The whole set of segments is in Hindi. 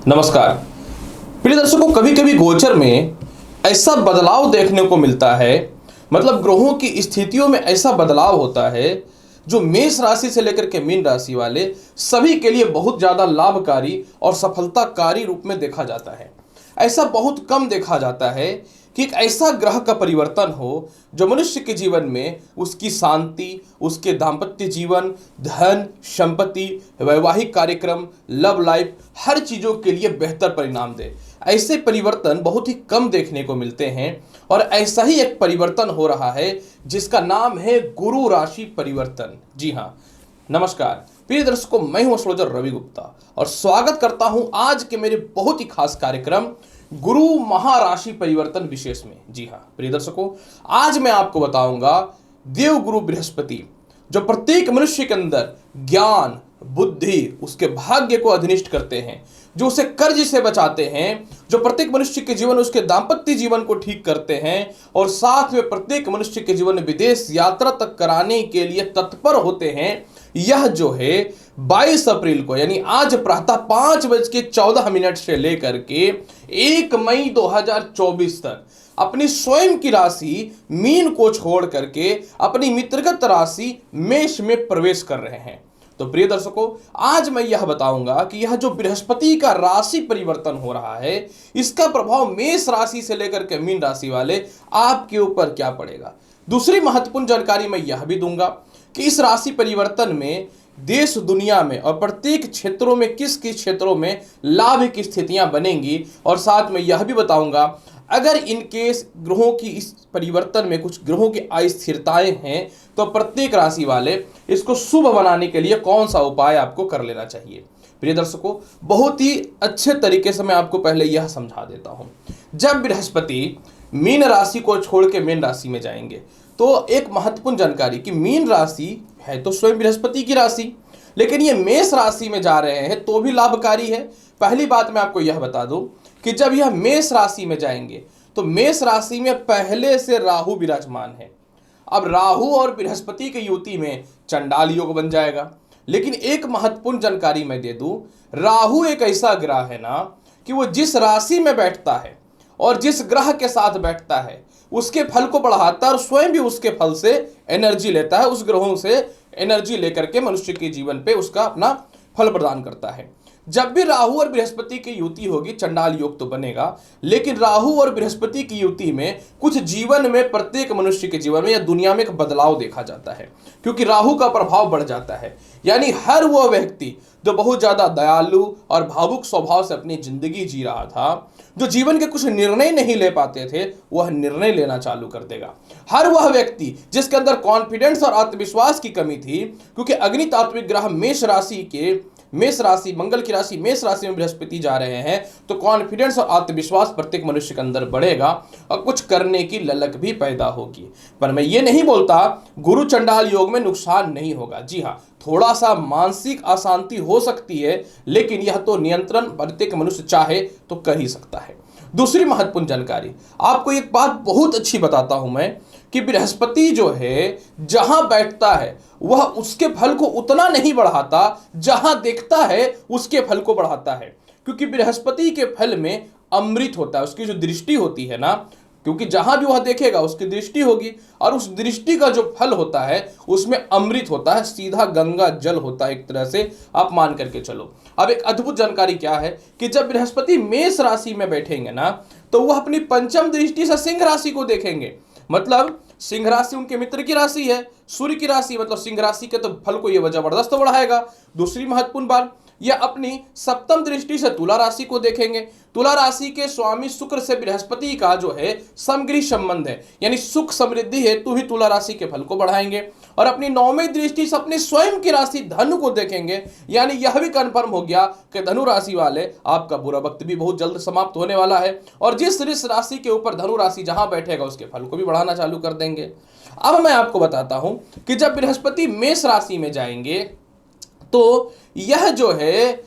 नमस्कार प्रिय दर्शकों, कभी कभी गोचर में ऐसा बदलाव देखने को मिलता है, मतलब ग्रहों की स्थितियों में ऐसा बदलाव होता है जो मेष राशि से लेकर के मीन राशि वाले सभी के लिए बहुत ज़्यादा लाभकारी और सफलताकारी रूप में देखा जाता है। ऐसा बहुत कम देखा जाता है कि एक ऐसा ग्रह का परिवर्तन हो जो मनुष्य के जीवन में उसकी शांति, उसके दाम्पत्य जीवन, धन, संपत्ति, वैवाहिक कार्यक्रम, लव लाइफ, हर चीज़ों के लिए बेहतर परिणाम दे। ऐसे परिवर्तन बहुत ही कम देखने को मिलते हैं और ऐसा ही एक परिवर्तन हो रहा है जिसका नाम है गुरु राशि परिवर्तन। जी हाँ, नमस्कार प्रिय दर्शकों, मैं हूं एस्ट्रोलॉजर रवि गुप्ता और स्वागत करता हूं आज के मेरे बहुत ही खास कार्यक्रम गुरु महाराशि परिवर्तन विशेष में। जी हाँ प्रिय दर्शकों, आज मैं आपको बताऊंगा देव गुरु बृहस्पति जो प्रत्येक मनुष्य के अंदर ज्ञान, बुद्धि, उसके भाग्य को अधिनिष्ठ करते हैं, जो उसे कर्ज से बचाते हैं, जो प्रत्येक मनुष्य के जीवन, उसके दाम्पत्य जीवन को ठीक करते हैं और साथ में प्रत्येक मनुष्य के जीवन में विदेश यात्रा तक कराने के लिए तत्पर होते हैं। यह जो है 22 अप्रैल को यानी आज प्रातः 5:14 से लेकर के 1 मई 2024 तक अपनी स्वयं की राशि मीन को छोड़ करके अपनी मित्रगत राशि मेष में प्रवेश कर रहे हैं। तो प्रिय दर्शकों, आज मैं यह बताऊंगा कि यह जो बृहस्पति का राशि परिवर्तन हो रहा है, इसका प्रभाव मेष राशि से लेकर के मीन राशि वाले आपके ऊपर क्या पड़ेगा। दूसरी महत्वपूर्ण जानकारी मैं यह भी दूंगा कि इस राशि परिवर्तन में देश दुनिया में और प्रत्येक क्षेत्रों में किस किस क्षेत्रों में लाभ की स्थितियां बनेंगी, और साथ में यह भी बताऊंगा अगर इन केस ग्रहों की इस परिवर्तन में कुछ ग्रहों की अस्थिरताएं हैं तो प्रत्येक राशि वाले इसको शुभ बनाने के लिए कौन सा उपाय आपको कर लेना चाहिए। प्रिय दर्शकों, बहुत ही अच्छे तरीके से मैं आपको पहले यह समझा देता हूं। जब बृहस्पति मीन राशि को छोड़ के मीन राशि में जाएंगे तो एक महत्वपूर्ण जानकारी कि मीन राशि है तो स्वयं बृहस्पति की राशि, लेकिन ये मेष राशि में जा रहे हैं तो भी लाभकारी है। पहली बात मैं आपको यह बता दूं कि जब यह मेष राशि में जाएंगे तो मेष राशि में पहले से राहु विराजमान है। अब राहु और बृहस्पति की युति में चंडाल योग बन जाएगा। लेकिन एक महत्वपूर्ण जानकारी मैं दे दूं, राहु एक ऐसा ग्रह है ना कि वो जिस राशि में बैठता है और जिस ग्रह के साथ बैठता है उसके फल को बढ़ाता है और स्वयं भी उसके फल से एनर्जी लेता है, उस ग्रहों से एनर्जी लेकर के मनुष्य के जीवन पे उसका अपना फल प्रदान करता है। जब भी राहु और बृहस्पति की युति होगी, चंडाल योग तो बनेगा, लेकिन राहु और बृहस्पति की युति में कुछ जीवन में, प्रत्येक मनुष्य के जीवन में या दुनिया में एक बदलाव देखा जाता है, क्योंकि राहु का प्रभाव बढ़ जाता है। यानी हर वह व्यक्ति जो बहुत ज्यादा दयालु और भावुक स्वभाव से अपनी जिंदगी जी रहा था, जो जीवन के कुछ निर्णय नहीं ले पाते थे, वह निर्णय लेना चालू कर देगा। हर वह व्यक्ति जिसके अंदर कॉन्फिडेंस और आत्मविश्वास की कमी थी, क्योंकि अग्नि तात्विक ग्रह मेष राशि मंगल की राशि मेष राशि में बृहस्पति जा रहे हैं, तो कॉन्फिडेंस और आत्मविश्वास प्रत्येक मनुष्य के अंदर बढ़ेगा और कुछ करने की ललक भी पैदा होगी। पर मैं ये नहीं बोलता गुरु चंडाल योग में नुकसान नहीं होगा। जी हाँ, थोड़ा सा मानसिक अशांति हो सकती है, लेकिन यह तो नियंत्रण प्रत्येक मनुष्य चाहे तो कर ही सकता है। दूसरी महत्वपूर्ण जानकारी आपको एक बात बहुत अच्छी बताता हूं मैं कि बृहस्पति जो है जहां बैठता है वह उसके फल को उतना नहीं बढ़ाता, जहां देखता है उसके फल को बढ़ाता है, क्योंकि बृहस्पति के फल में अमृत होता है। उसकी जो दृष्टि होती है ना, क्योंकि जहां भी वह देखेगा उसकी दृष्टि होगी और उस दृष्टि का जो फल होता है उसमें अमृत होता है, सीधा गंगा जल होता है, एक तरह से आप मान करके चलो। अब एक अद्भुत जानकारी क्या है कि जब बृहस्पति मेष राशि में बैठेंगे ना तो वह अपनी पंचम दृष्टि से सिंह राशि को देखेंगे। मतलब सिंह राशि उनके मित्र की राशि है, सूर्य की राशि, मतलब सिंह राशि के तो फल को यह जबरदस्त बढ़ाएगा। दूसरी महत्वपूर्ण बात, यह अपनी सप्तम दृष्टि से तुला राशि को देखेंगे। तुला राशि के स्वामी शुक्र से बृहस्पति का जो है समगृह संबंध है, यानी सुख समृद्धि हेतु ही तुला राशि के फल को बढ़ाएंगे। और अपनी नौवीं दृष्टि से अपनी स्वयं की राशि धनु को देखेंगे, यानी यह भी कंफर्म हो गया कि धनु राशि वाले आपका बुरा वक्त भी बहुत जल्द समाप्त होने वाला है, और जिस राशि के ऊपर धनु राशि जहां बैठेगा उसके फल को भी बढ़ाना चालू कर देंगे। अब मैं आपको बताता हूं कि जब बृहस्पति मेष राशि में जाएंगे तो यह जो है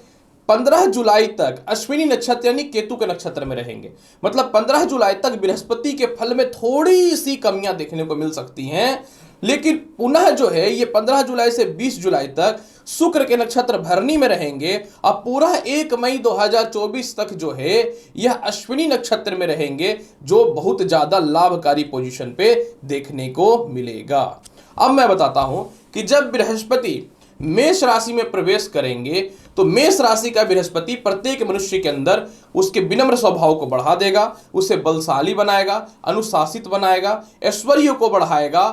15 जुलाई तक अश्विनी नक्षत्र यानी केतु के नक्षत्र में रहेंगे। मतलब 15 जुलाई तक बृहस्पति के फल में थोड़ी सी कमियां देखने को मिल सकती हैं, लेकिन पुनः जो है ये 15 जुलाई से 20 जुलाई तक शुक्र के नक्षत्र भरणी में रहेंगे। अब पूरा 1 मई 2024 तक जो है यह अश्विनी नक्षत्र में रहेंगे, जो बहुत ज्यादा लाभकारी पोजीशन पे देखने को मिलेगा। अब मैं बताता हूं कि जब बृहस्पति मेष राशि में प्रवेश करेंगे तो मेष राशि का बृहस्पति प्रत्येक मनुष्य के अंदर उसके विनम्र स्वभाव को बढ़ा देगा, उसे बलशाली बनाएगा, अनुशासित बनाएगा, ऐश्वर्य को बढ़ाएगा।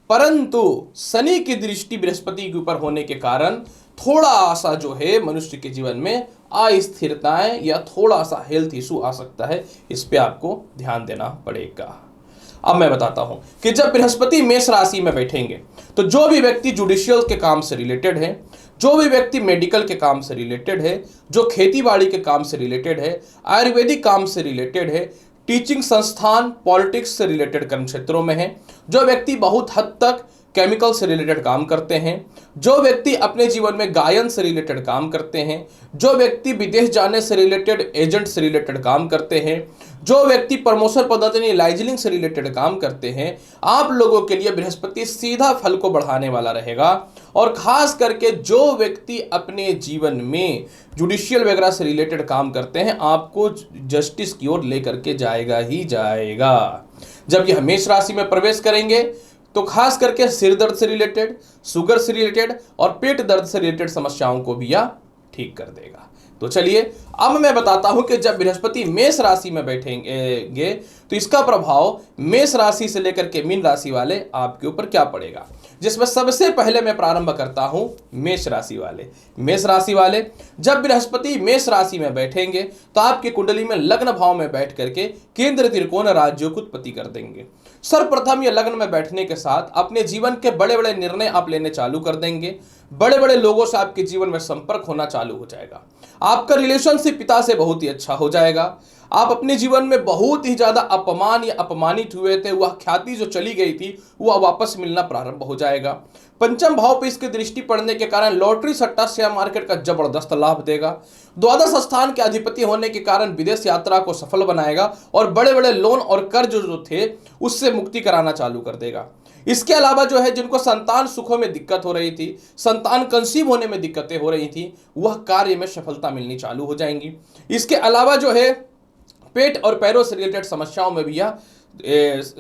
परंतु शनि की दृष्टि बृहस्पति के ऊपर होने के कारण थोड़ा सा जो है मनुष्य के जीवन में अस्थिरताएं या थोड़ा सा हेल्थ इशू आ सकता है। इस पे आपको ध्यान देना पड़ेगा। अब मैं बताता हूं कि जब बृहस्पति मेष राशि में बैठेंगे तो जो भी व्यक्ति जुडिशियल के काम से रिलेटेड है, जो भी व्यक्ति मेडिकल के काम से रिलेटेड है, जो खेतीबाड़ी के काम से रिलेटेड है, आयुर्वेदिक काम से रिलेटेड है, टीचिंग संस्थान, पॉलिटिक्स से रिलेटेड कर्म क्षेत्रों में है, जो व्यक्ति बहुत हद तक केमिकल से रिलेटेड काम करते हैं, जो व्यक्ति अपने जीवन में गायन से रिलेटेड काम करते हैं, जो व्यक्ति विदेश जाने से रिलेटेड एजेंट से रिलेटेड काम करते हैं, जो व्यक्ति प्रमोशन पद्धति लाइजनिंग से रिलेटेड काम करते हैं, आप लोगों के लिए बृहस्पति सीधा फल को बढ़ाने वाला रहेगा। और खास करके जो व्यक्ति अपने जीवन में जुडिशियल वगैरह से रिलेटेड काम करते हैं, आपको जस्टिस की ओर लेकर के जाएगा ही जाएगा। जब यह मेष राशि में प्रवेश करेंगे तो खास करके सिर दर्द से रिलेटेड, शुगर से रिलेटेड और पेट दर्द से रिलेटेड समस्याओं को भी यह ठीक कर देगा। तो चलिए अब मैं बताता हूं कि जब बृहस्पति मेष राशि में बैठेंगे तो इसका प्रभाव मेष राशि से लेकर के मीन राशि वाले आपके ऊपर क्या पड़ेगा, जिसमें सबसे पहले मैं प्रारंभ करता हूं मेष राशि वाले। मेष राशि वाले जब बृहस्पति मेष राशि में बैठेंगे तो आपकी कुंडली में लग्न भाव में बैठ करके केंद्र त्रिकोण राज्यों की उत्पत्ति कर देंगे। सर्वप्रथम ये लग्न में बैठने के साथ अपने जीवन के बड़े बड़े निर्णय आप लेने चालू कर देंगे। बड़े बड़े लोगों से आपके जीवन में संपर्क होना चालू हो जाएगा। आपका रिलेशनशिप पिता से बहुत ही अच्छा हो जाएगा। आप अपने जीवन में बहुत ही ज्यादा अपमान या अपमानित हुए थे, वह ख्याति जो चली गई थी वह वापस मिलना प्रारंभ हो जाएगा। पंचम भाव पर इसकी दृष्टि पड़ने के कारण लॉटरी सट्टा शेयर मार्केट का जबरदस्त लाभ देगा। द्वादश स्थान के अधिपति होने के कारण विदेश यात्रा को सफल बनाएगा और बड़े बड़े लोन और कर्ज जो थे उससे मुक्ति कराना चालू कर देगा। इसके अलावा जो है जिनको संतान सुखों में दिक्कत हो रही थी, संतान कंसीव होने में दिक्कतें हो रही थी, वह कार्य में सफलता मिलनी चालू हो जाएंगी। इसके अलावा जो है पेट और पैरों से रिलेटेड समस्याओं में भी यह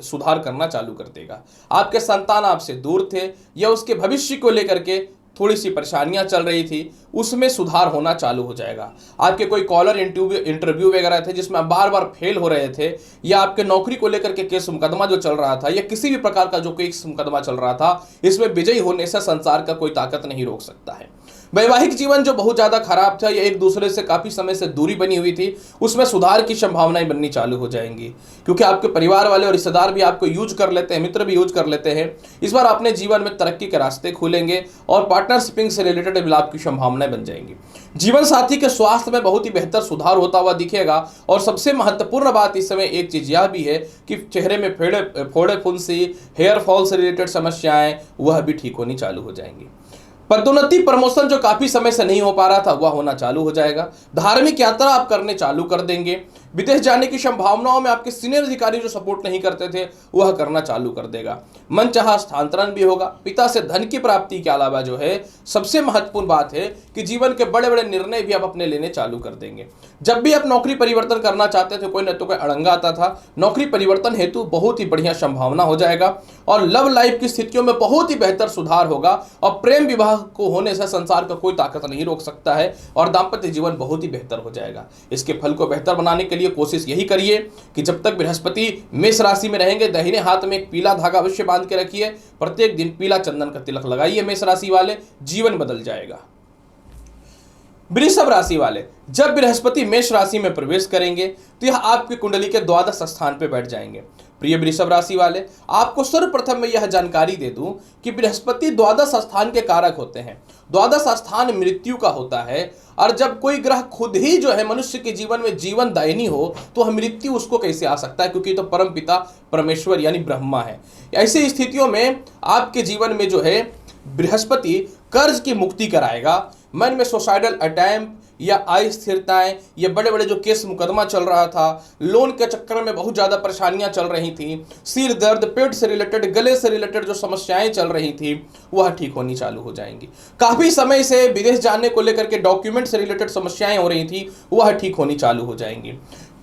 सुधार करना चालू कर देगा। आपके संतान आपसे दूर थे या उसके भविष्य को लेकर के थोड़ी सी परेशानियां चल रही थी, उसमें सुधार होना चालू हो जाएगा। आपके कोई कॉलर इंटरव्यू वगैरह थे जिसमें आप बार बार फेल हो रहे थे, या आपके नौकरी को लेकर के केस मुकदमा जो चल रहा था, या किसी भी प्रकार का जो केस मुकदमा चल रहा था, इसमें विजयी होने से संसार का कोई ताकत नहीं रोक सकता है। वैवाहिक जीवन जो बहुत ज्यादा खराब था या एक दूसरे से काफी समय से दूरी बनी हुई थी, उसमें सुधार की संभावनाएं बननी चालू हो जाएंगी, क्योंकि आपके परिवार वाले और रिश्तेदार भी आपको यूज कर लेते हैं, मित्र भी यूज कर लेते हैं। इस बार अपने जीवन में तरक्की के रास्ते खुलेंगे और पार्टनरशिपिंग से रिलेटेड लाभ की संभावनाएं बन जाएंगी। जीवन साथी के स्वास्थ्य में बहुत ही बेहतर सुधार होता हुआ दिखेगा। और सबसे महत्वपूर्ण बात इस समय एक चीज यह भी है कि चेहरे में फोड़े फुंसी, हेयर फॉल से रिलेटेड समस्याएं वह भी ठीक होनी चालू हो जाएंगी। पदोन्नति प्रमोशन जो काफी समय से नहीं हो पा रहा था वह होना चालू हो जाएगा। धार्मिक यात्रा आप करने चालू कर देंगे। विदेश जाने की संभावनाओं में आपके सीनियर अधिकारी जो सपोर्ट नहीं करते थे वह करना चालू कर देगा। मनचाहा स्थानांतरण भी होगा। पिता से धन की प्राप्ति के अलावा जो है सबसे महत्वपूर्ण बात है कि जीवन के बड़े बड़े निर्णय भी आप अपने लेने चालू कर देंगे। जब भी आप नौकरी परिवर्तन करना चाहते थे, कोई न तो कोई अड़ंगा आता था, नौकरी परिवर्तन हेतु बहुत ही बढ़िया संभावना हो जाएगा। और लव लाइफ की स्थितियों में बहुत ही बेहतर सुधार होगा। और प्रेम विवाह को होने से संसार का कोई ताकत नहीं रोक सकता है और दाम्पत्य जीवन बहुत ही बेहतर हो जाएगा। इसके फल को बेहतर बनाने के लिए कोशिश यही करिए कि जब तक बृहस्पति मेष राशि में रहेंगे, दाहिने हाथ में एक पीला धागा अवश्य बांध के रखिए। प्रत्येक दिन पीला चंदन का तिलक लगाइए। मेष राशि वाले जीवन बदल जाएगा। वृषभ राशि वाले जब बृहस्पति मेष राशि में प्रवेश करेंगे तो यह आपकी कुंडली के द्वादश स्थान पर बैठ जाएंगे। प्रिय वृषभ राशि वाले, आपको सर्वप्रथम मैं यह जानकारी दे दूं कि बृहस्पति द्वादश स्थान के कारक होते हैं। द्वादश स्थान मृत्यु का होता है, और जब कोई ग्रह खुद ही जो है मनुष्य के जीवन में जीवन दायिनी हो तो वह मृत्यु उसको कैसे आ सकता है, क्योंकि तो परम पिता परमेश्वर यानी ब्रह्मा है। ऐसी स्थितियों में आपके जीवन में जो है बृहस्पति कर्ज की मुक्ति कराएगा। मन में सुसाइडल अटैम्प्ट या अस्थिरताएं, ये बड़े बड़े जो केस मुकदमा चल रहा था, लोन के चक्कर में बहुत ज़्यादा परेशानियां चल रही थी, सिर दर्द, पेट से रिलेटेड, गले से रिलेटेड जो समस्याएं चल रही थी वह ठीक होनी चालू हो जाएंगी। काफ़ी समय से विदेश जाने को लेकर के डॉक्यूमेंट से रिलेटेड समस्याएं हो रही थी वह ठीक होनी चालू हो जाएंगी।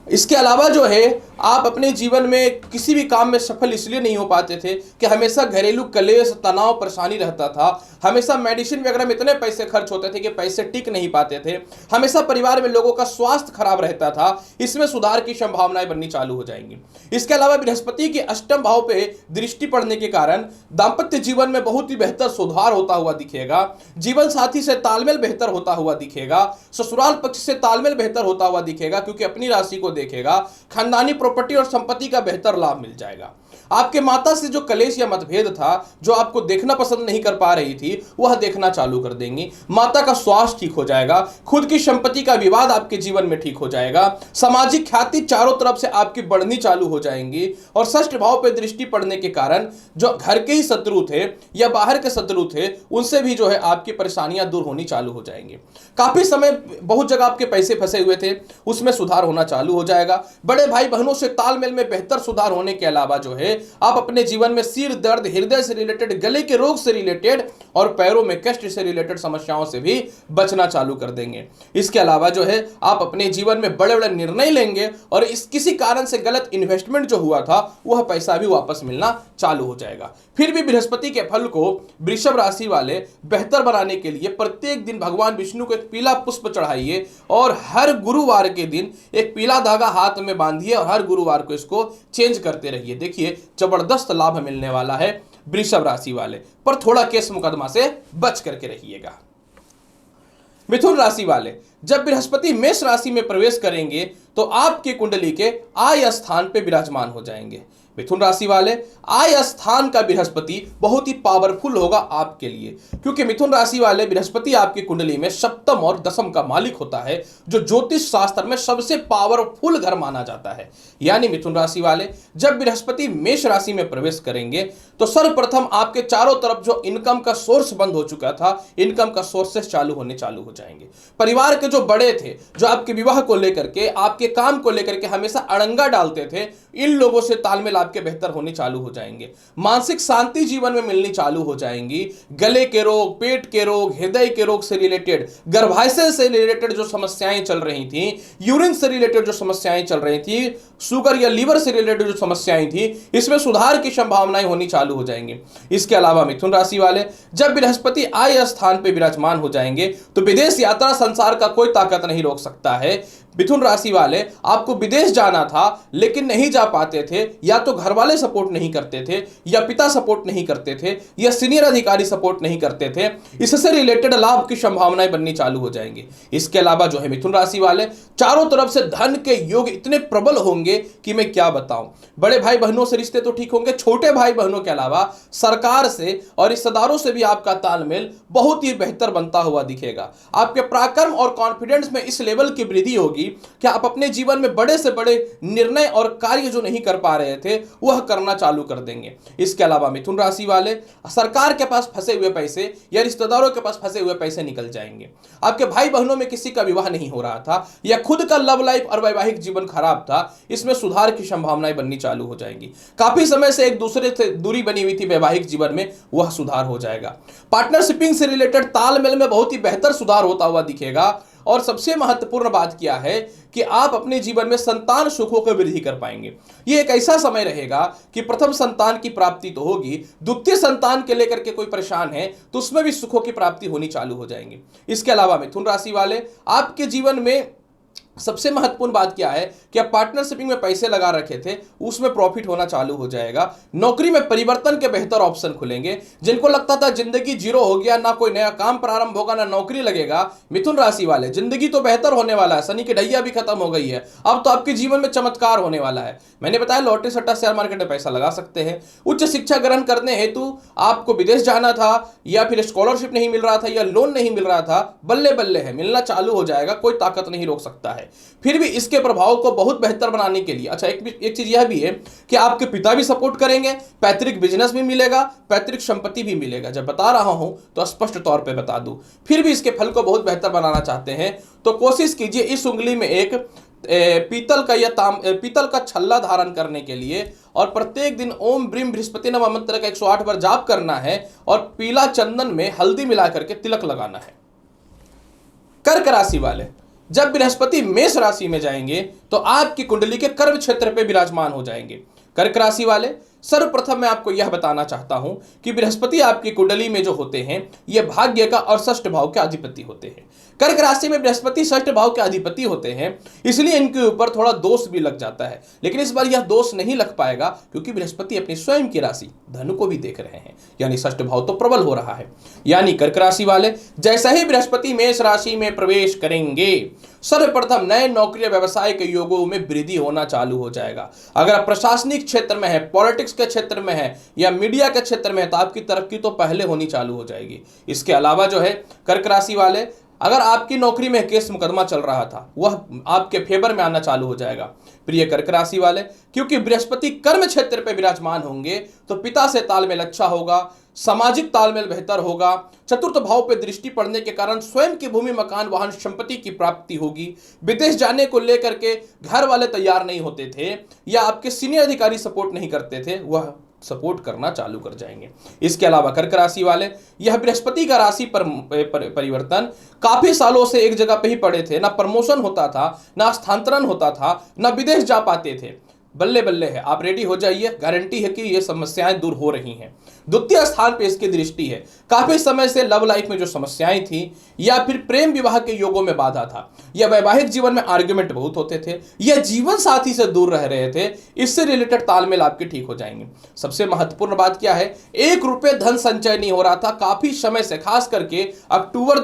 इसके अलावा जो है आप अपने जीवन में किसी भी काम में सफल इसलिए नहीं हो पाते थे कि हमेशा घरेलू कलेश, तनाव, परेशानी रहता था, हमेशा मेडिसिन वगैरह में इतने पैसे खर्च होते थे कि पैसे टिक नहीं पाते थे, हमेशा परिवार में लोगों का स्वास्थ्य खराब रहता था। इसमें सुधार की संभावनाएं बननी चालू हो जाएंगी। इसके अलावा बृहस्पति के अष्टम भाव पे दृष्टि पड़ने के कारण दाम्पत्य जीवन में बहुत ही बेहतर सुधार होता हुआ दिखेगा, जीवन साथी से तालमेल बेहतर होता हुआ दिखेगा, ससुराल पक्ष से तालमेल बेहतर होता हुआ दिखेगा क्योंकि अपनी राशि को देखेगा, खानदानी प्रॉपर्टी और संपत्ति का बेहतर लाभ मिल जाएगा। आपके माता से जो कलेश या मतभेद था, जो आपको देखना पसंद नहीं कर पा रही थी, वह देखना चालू कर देंगी। माता का स्वास्थ्य ठीक हो जाएगा, खुद की संपत्ति का विवाद आपके जीवन में ठीक हो जाएगा, सामाजिक ख्याति चारों तरफ से आपकी बढ़नी चालू हो जाएंगी और षष्ठ भाव पर दृष्टि पड़ने के कारण जो घर के ही शत्रु थे या बाहर के शत्रु थे उनसे भी जो है आपकी परेशानियां दूर होनी चालू हो जाएंगी। काफी समय बहुत जगह आपके पैसे फंसे हुए थे, उसमें सुधार होना चालू हो जाएगा। बड़े भाई बहनों से तालमेल में बेहतर सुधार होने के अलावा जो है आप अपने जीवन में सिर दर्द, हृदय से रिलेटेड, गले के रोग से रिलेटेड और पैरों में कष्ट से रिलेटेड समस्याओं से भी बचना चालू कर देंगे। इसके अलावा जो है आप अपने जीवन में बड़े बड़े निर्णय लेंगे और इस किसी कारण से गलत इन्वेस्टमेंट जो हुआ था वह पैसा भी वापस मिलना चालू हो जाएगा। फिर भी बृहस्पति के फल को वृषभ राशि वाले बेहतर बनाने के लिए प्रत्येक दिन भगवान विष्णु को एक पीला पुष्प चढ़ाइए और हर गुरुवार के दिन एक पीला धागा हाथ में बांधिए और हर गुरुवार को इसको चेंज करते रहिए। देखिए जबरदस्त लाभ मिलने वाला है वृषभ राशि वाले, पर थोड़ा केस मुकदमा से बच करके रहिएगा। मिथुन राशि वाले, जब बृहस्पति मेष राशि में प्रवेश करेंगे तो आपके कुंडली के आय स्थान पे विराजमान हो जाएंगे। मिथुन राशि वाले, आय स्थान का बृहस्पति बहुत ही पावरफुल होगा आपके लिए, क्योंकि मिथुन राशि वाले बृहस्पति आपकी कुंडली में सप्तम और दशम का मालिक होता है, जो ज्योतिष शास्त्र में सबसे पावरफुल घर माना जाता है। यानी मिथुन राशि वाले जब बृहस्पति मेष राशि में प्रवेश करेंगे तो सर्वप्रथम आपके चारों तरफ जो इनकम का सोर्स बंद हो चुका था, इनकम का सोर्सेस चालू हो जाएंगे। परिवार के जो बड़े थे, जो आपके विवाह को लेकर के, आपके काम को लेकर के हमेशा अड़ंगा डालते थे, इन लोगों से तालमेल आपके बेहतर होने चालू हो जाएंगे। मानसिक शांति जीवन में मिलनी चालू हो जाएंगी। गले के रोग, पेट के रोग, हृदय के रोग से रिलेटेड, गर्भाशय से रिलेटेड जो समस्याएं चल रही थी, यूरिन से रिलेटेड जो समस्याएं चल रही थी, शुगर या लीवर से रिलेटेड जो समस्याएं थी, इसमें सुधार की संभावनाएं होनी चालू हो जाएंगी। इसके अलावा मिथुन राशि वाले जब बृहस्पति आय स्थान पर विराजमान हो जाएंगे तो विदेश यात्रा संसार का कोई ताकत नहीं रोक सकता है। मिथुन राशि वाले आपको विदेश जाना था लेकिन नहीं जा पाते थे, या तो घर वाले सपोर्ट नहीं करते थे, या पिता सपोर्ट नहीं करते थे, या सीनियर अधिकारी सपोर्ट नहीं करते थे, इससे रिलेटेड लाभ की संभावनाएं बननी चालू हो जाएंगी। इसके अलावा जो है मिथुन राशि वाले चारों तरफ से धन के योग इतने प्रबल होंगे कि मैं क्या बताऊं। बड़े भाई बहनों से रिश्ते तो ठीक होंगे, छोटे भाई बहनों के अलावा सरकार से और रिश्तेदारों से भी आपका तालमेल बहुत ही बेहतर बनता हुआ दिखेगा। आपके पराक्रम और कॉन्फिडेंस में इस लेवल की वृद्धि होगी कि आप अपने जीवन में बड़े से बड़े निर्णय और कार्य जो नहीं कर पा रहे थे वह करना चालू कर देंगे। इसके अलावा मिथुन राशि वाले सरकार के पास फंसे हुए पैसे या रिश्तेदारों के पास फंसे हुए पैसे निकल जाएंगे। आपके भाई बहनों में किसी का विवाह नहीं हो रहा था या खुद का लव लाइफ और वैवाहिक जीवन खराब था, इसमें सुधार की संभावनाएं बननी चालू हो जाएंगी। काफी समय से एक दूसरे से दूरी बनी हुई थी वैवाहिक जीवन में, वह सुधार हो जाएगा। पार्टनरशिपिंग से रिलेटेड तालमेल में बहुत ही बेहतर सुधार होता हुआ दिखेगा। और सबसे महत्वपूर्ण बात क्या है कि आप अपने जीवन में संतान सुखों को वृद्धि कर पाएंगे। यह एक ऐसा समय रहेगा कि प्रथम संतान की प्राप्ति तो होगी, द्वितीय संतान के लेकर के कोई परेशान है तो उसमें भी सुखों की प्राप्ति होनी चालू हो जाएंगी। इसके अलावा मिथुन राशि वाले आपके जीवन में सबसे महत्वपूर्ण बात क्या है कि आप पार्टनरशिपिंग में पैसे लगा रखे थे, उसमें प्रॉफिट होना चालू हो जाएगा। नौकरी में परिवर्तन के बेहतर ऑप्शन खुलेंगे। जिनको लगता था जिंदगी जीरो हो गया, ना कोई नया काम प्रारंभ होगा, ना नौकरी लगेगा, मिथुन राशि वाले जिंदगी तो बेहतर होने वाला है। शनि की ढैया भी खत्म हो गई है, अब तो आपके जीवन में चमत्कार होने वाला है। मैंने बताया लॉटरी सट्टा शेयर मार्केट में पैसा लगा सकते हैं। उच्च शिक्षा ग्रहण करने हेतु आपको विदेश जाना था या फिर स्कॉलरशिप नहीं मिल रहा था या लोन नहीं मिल रहा था, बल्ले बल्ले है, मिलना चालू हो जाएगा, कोई ताकत नहीं रोक सकता है। है। फिर भी इसके प्रभाव को बहुत बेहतर बनाने के लिए अच्छा एक चीज यह भी है कि आपके पिता भी सपोर्ट करेंगे, पैतृक बिजनेस भी मिलेगा, पैतृक संपत्ति भी मिलेगा। जब बता रहा हूं तो स्पष्ट तौर पे बता दूं। फिर भी इसके फल को बहुत बेहतर बनाना चाहते हैं तो कोशिश कीजिए इस उंगली में एक पीतल का छल्ला धारण करने के लिए और प्रत्येक दिन ओम ब्रीम बृहस्पति नमः मंत्र का 108 बार जाप करना है और पीला चंदन में हल्दी मिला करके तिलक लगाना है। कर्क राशि वाले, जब बृहस्पति मेष राशि में जाएंगे तो आपकी कुंडली के कर्म क्षेत्र पे विराजमान हो जाएंगे। कर्क राशि वाले, सर्वप्रथम मैं आपको यह बताना चाहता हूं कि बृहस्पति आपकी कुंडली में जो होते हैं यह भाग्य का और षष्ठ भाव के अधिपति होते हैं। कर्क राशि में बृहस्पति षष्ठ भाव के अधिपति होते हैं, इसलिए इनके ऊपर थोड़ा दोष भी लग जाता है। लेकिन इस बार यह दोष नहीं लग पाएगा क्योंकि बृहस्पति अपनी स्वयं की राशि धनु को भी देख रहे हैं, यानी षष्ठ भाव तो प्रबल हो रहा है। यानी कर्क राशि वाले, जैसा ही बृहस्पति मेष राशि में प्रवेश करेंगे सर्वप्रथम नए नौकरी व्यवसाय के योगों में वृद्धि होना चालू हो जाएगा। अगर आप प्रशासनिक क्षेत्र में है, पॉलिटिक्स के क्षेत्र में है या मीडिया के क्षेत्र में है तो आपकी तरक्की तो पहले होनी चालू हो जाएगी। इसके अलावा जो है कर्क राशि वाले, अगर आपकी नौकरी में केस मुकदमा चल रहा था वह आपके फेवर में आना चालू हो जाएगा। प्रिय कर्क राशि वाले, क्योंकि बृहस्पति कर्म क्षेत्र पर विराजमान होंगे तो पिता से तालमेल अच्छा होगा, सामाजिक तालमेल बेहतर होगा। चतुर्थ भाव पे दृष्टि पड़ने के कारण स्वयं की भूमि मकान वाहन संपत्ति की प्राप्ति होगी। विदेश जाने को लेकर के घर वाले तैयार नहीं होते थे या आपके सीनियर अधिकारी सपोर्ट नहीं करते थे, वह सपोर्ट करना चालू कर जाएंगे। इसके अलावा कर्क राशि वाले, यह बृहस्पति का राशि परिवर्तन काफी सालों से एक जगह पे ही पड़े थे, ना प्रमोशन होता था, ना स्थानांतरण होता था, ना विदेश जा पाते थे। बल्ले बल्ले है, आप रेडी हो जाइए, गारंटी है कि ये समस्याएं दूर हो रही हैं। द्वितीय स्थान पे इसकी दृष्टि है। काफी समय से लव लाइफ में जो समस्याएं थी या फिर प्रेम विवाह के योगों में बाधा था या वैवाहिक जीवन में आर्ग्यूमेंट बहुत होते थे या जीवन साथी से दूर रह रहे थे, इससे रिलेटेड तालमेल आपके ठीक हो जाएंगे। सबसे महत्वपूर्ण बात क्या है, 1 रुपये धन संचय नहीं हो रहा था काफी समय से, खास करके अप्रैल